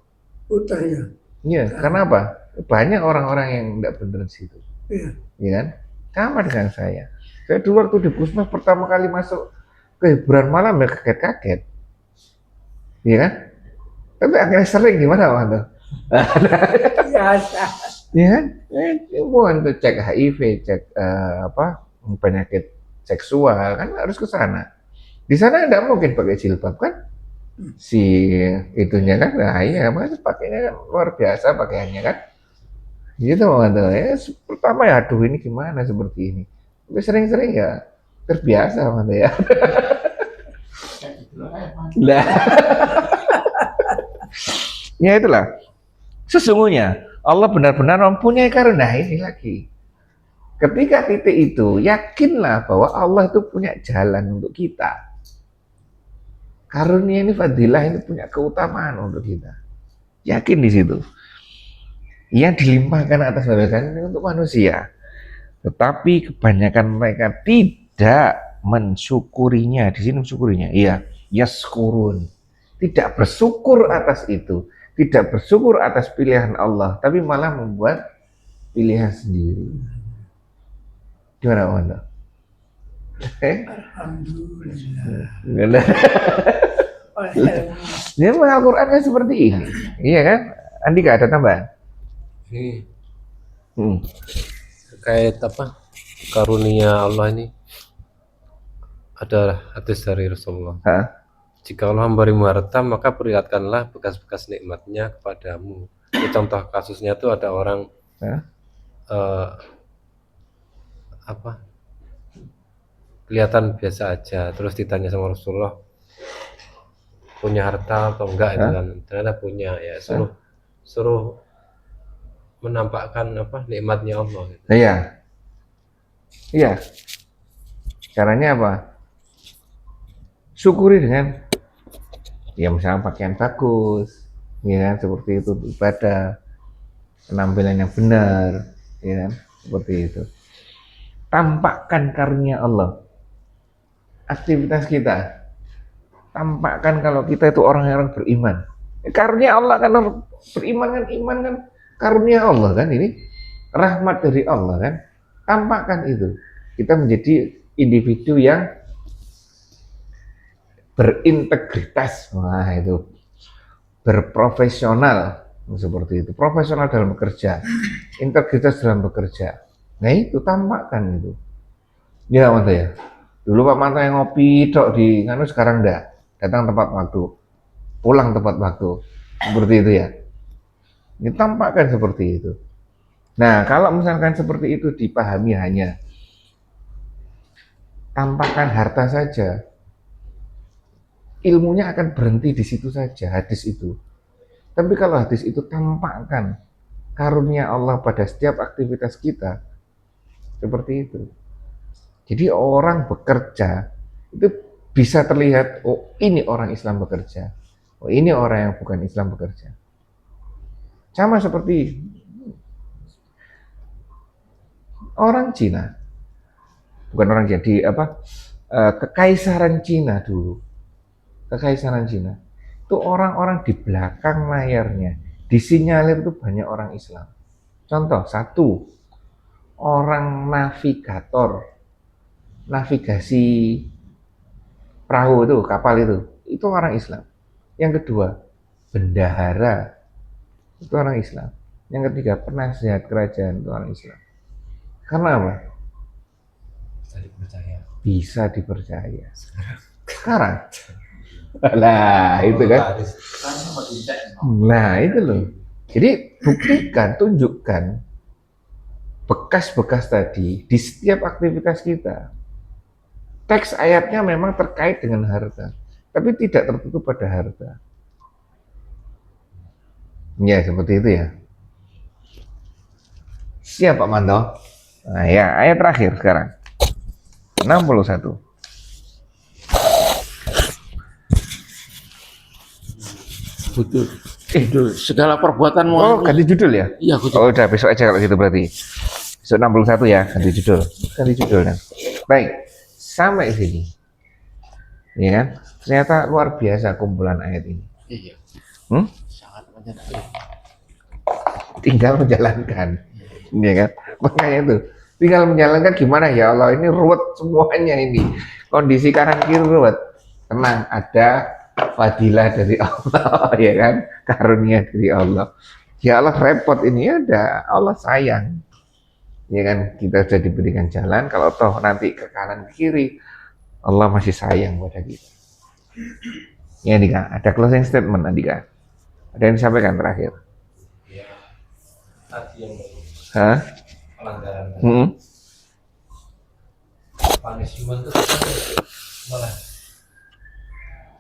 Putar ya. Iya, karena apa? Banyak orang-orang yang tidak benar di situ. Iya. Iya kan? Sama dengan saya. Saya dulu waktu di Puskesmas pertama kali masuk ke hiburan malam ya kaget-kaget. Iya kan? Tapi akhirnya sering gimana Pak? Biasa. Ya kan? Untuk cek HIV, cek penyakit seksual kan harus ke sana. Di sana tidak mungkin pakai jilbab kan? Si itunya kan, nah iya, makanya pakainya kan luar biasa pakaiannya kan? Gitu mantul ya. Pertama ya, aduh ini gimana seperti ini. Tapi sering-sering ya terbiasa mantul ya. Lah, ya itulah. Sesungguhnya Allah benar-benar mempunyai karunia ini lagi. Ketika titik itu, yakinlah bahwa Allah itu punya jalan untuk kita. Karunia ini, fadilah ini punya keutamaan untuk kita. Yakin di situ. Yang dilimpahkan atas kebaikan ini untuk manusia. Tetapi kebanyakan mereka tidak mensyukurinya. Di sini mensyukurinya. Iya, yaskurun. Tidak bersyukur atas itu. Tidak bersyukur atas pilihan Allah, tapi malah membuat pilihan sendiri. Gimana Anda? Alhamdulillah. Ya, Al-Quran kan seperti ini, iya kan? Andika ada tambahan? Ini terkait apa karunia Allah ini, ada hadis dari Rasulullah. Jika Allah memberimu harta, maka perlihatkanlah bekas-bekas nikmatnya kepadamu. Ini contoh kasusnya tuh ada orang kelihatan biasa aja, terus ditanya sama Rasulullah, punya harta atau enggak itu kan, ternyata punya, ya suruh menampakkan nikmatnya Allah. Gitu. Iya. Caranya apa? Syukuri dengan ya misalnya pakaian bagus, ya kan, seperti itu, ibadah, penampilan yang benar, ya kan? Seperti itu. Tampakkan karunia Allah. Aktivitas kita, tampakkan kalau kita itu orang-orang beriman. Karunia Allah kan, beriman kan, iman kan karunia Allah kan, ini rahmat dari Allah kan. Tampakkan itu. Kita menjadi individu yang berintegritas, wah itu berprofesional seperti itu, profesional dalam bekerja, integritas dalam bekerja. Nah itu tampakkan itu. Ya Manto ya. Dulu Pak Manto yang ngopi dok di nganu, sekarang enggak, datang tepat waktu, pulang tepat waktu, seperti itu ya. Ini tampakkan seperti itu. Nah kalau misalkan seperti itu dipahami hanya tampakkan harta saja, ilmunya akan berhenti di situ saja, hadis itu. Tapi kalau hadis itu tampakkan karunia Allah pada setiap aktivitas kita, seperti itu. Jadi orang bekerja itu bisa terlihat, oh ini orang Islam bekerja, oh ini orang yang bukan Islam bekerja. Sama seperti orang Cina, bukan orang jadi apa, kekaisaran Cina dulu, kekaisaran Cina itu orang-orang di belakang layarnya disinyalir itu banyak orang Islam. Contoh satu, orang navigator, navigasi perahu itu, kapal itu orang Islam. Yang kedua, bendahara, itu orang Islam. Yang ketiga, penasihat kerajaan, itu orang Islam. Karena apa? Bisa dipercaya. Bisa dipercaya. Sekarang. Lah, itu kan. Nah, itu loh. Jadi buktikan, tunjukkan bekas-bekas tadi di setiap aktivitas kita. Teks ayatnya memang terkait dengan harta, tapi tidak tertutup pada harta. Ya, seperti itu ya. Siap Pak Manto? Nah ya, ayat terakhir sekarang. 61. Betul. Dul, segala perbuatan Oh, ganti judul ya? Iya, aku Oh, udah besok aja kalau gitu berarti. Besok 61 ya, ganti judul. Ganti judul kan. Baik, sampai sini. Ya kan? Ternyata luar biasa kumpulan ayat ini. Iya. Sangat menyenangkan. Tinggal menjalankan. Iya kan? Makanya itu. Tinggal menjalankan gimana ya Allah, ini ruwet semuanya ini. Kondisi kanan kiri ruwet. Tenang, ada fadilah dari Allah, ya kan? Karunia dari Allah. Ya Allah repot ini, ada Allah sayang. Ya kan, kita sudah diberikan jalan, kalau toh nanti ke kanan kiri, Allah masih sayang pada kita. Ya Andika, ada closing statement Andika. Ada yang disampaikan terakhir? Ya, tadi yang Hah? pelanggaran punishment itu kan malah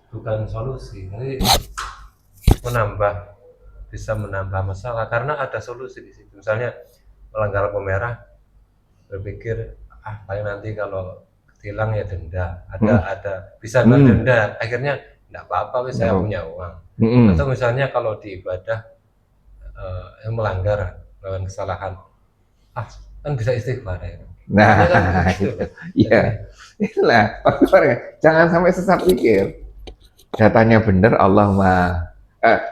bukan solusi, jadi bisa menambah masalah karena ada solusi di situ. Misalnya melanggar lampu merah, berpikir paling nanti kalau tilang ya denda, ada bisa berdenda, akhirnya enggak apa-apa, saya punya uang. Atau misalnya kalau di ibadah yang melanggar, melakukan kesalahan, kan bisa istighfar ya. Nah, Kan gitu. iya, itulah. Jangan sampai sesat pikir. Datanya benar,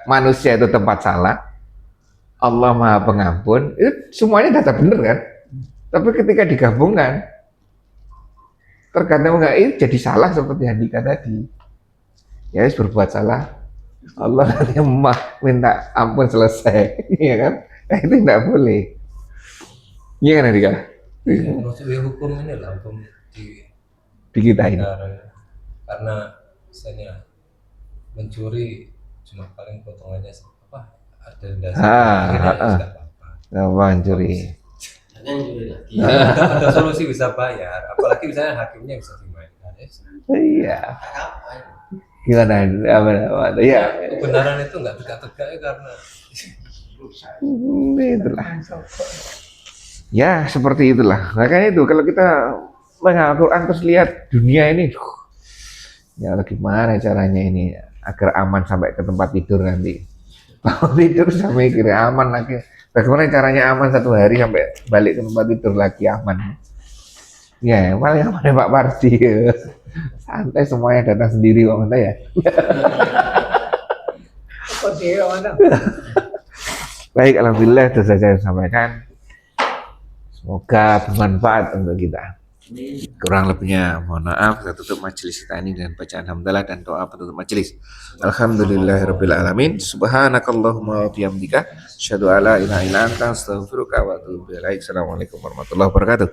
manusia itu tempat salah, Allah Maha Pengampun. Itu semuanya data benar kan? Tapi ketika digabungkan, tergantung nggak itu jadi salah seperti Handika tadi. Ya, berbuat salah, Allah nanti minta ampun selesai, ya kan? Itu nggak boleh. Iya kan Handika? Maksud hukum ini lah, hukum Di kita ini. negara. Karena misalnya mencuri cuma paling potongannya ada dasar, akhirnya tidak apa-apa. Mencuri. Jangan juri lagi. Ada solusi bisa bayar, apalagi misalnya hakimnya bisa dimainkan. Iya. Gimana? Apa? Ya. Kebenaran itu nggak tegak-tegak ya karena Itulah. Ya, seperti itulah. Makanya itu kalau kita baca Al-Quran terus lihat dunia ini, ya gimana caranya ini agar aman sampai ke tempat tidur nanti. Bangun tidur sampai mikir aman lagi. Bagaimana caranya aman 1 hari sampai balik ke tempat tidur lagi aman? Ya, paling aman ya Pak Pardi. Santai semuanya datang sendiri kok ya. Kok dia mana? Baik, alhamdulillah itu saja yang saya sampaikan. Semoga bermanfaat untuk kita. Kurang lebihnya mohon maaf. Kita tutup majelis kita ini dengan bacaan hamdalah dan doa penutup majelis. Alhamdulillahirabbil alamin. Subhanakallahumma wa bihamdika asyhadu an la ilaha illa anta astaghfiruka wa atubu ilaik. Assalamualaikum warahmatullahi wabarakatuh.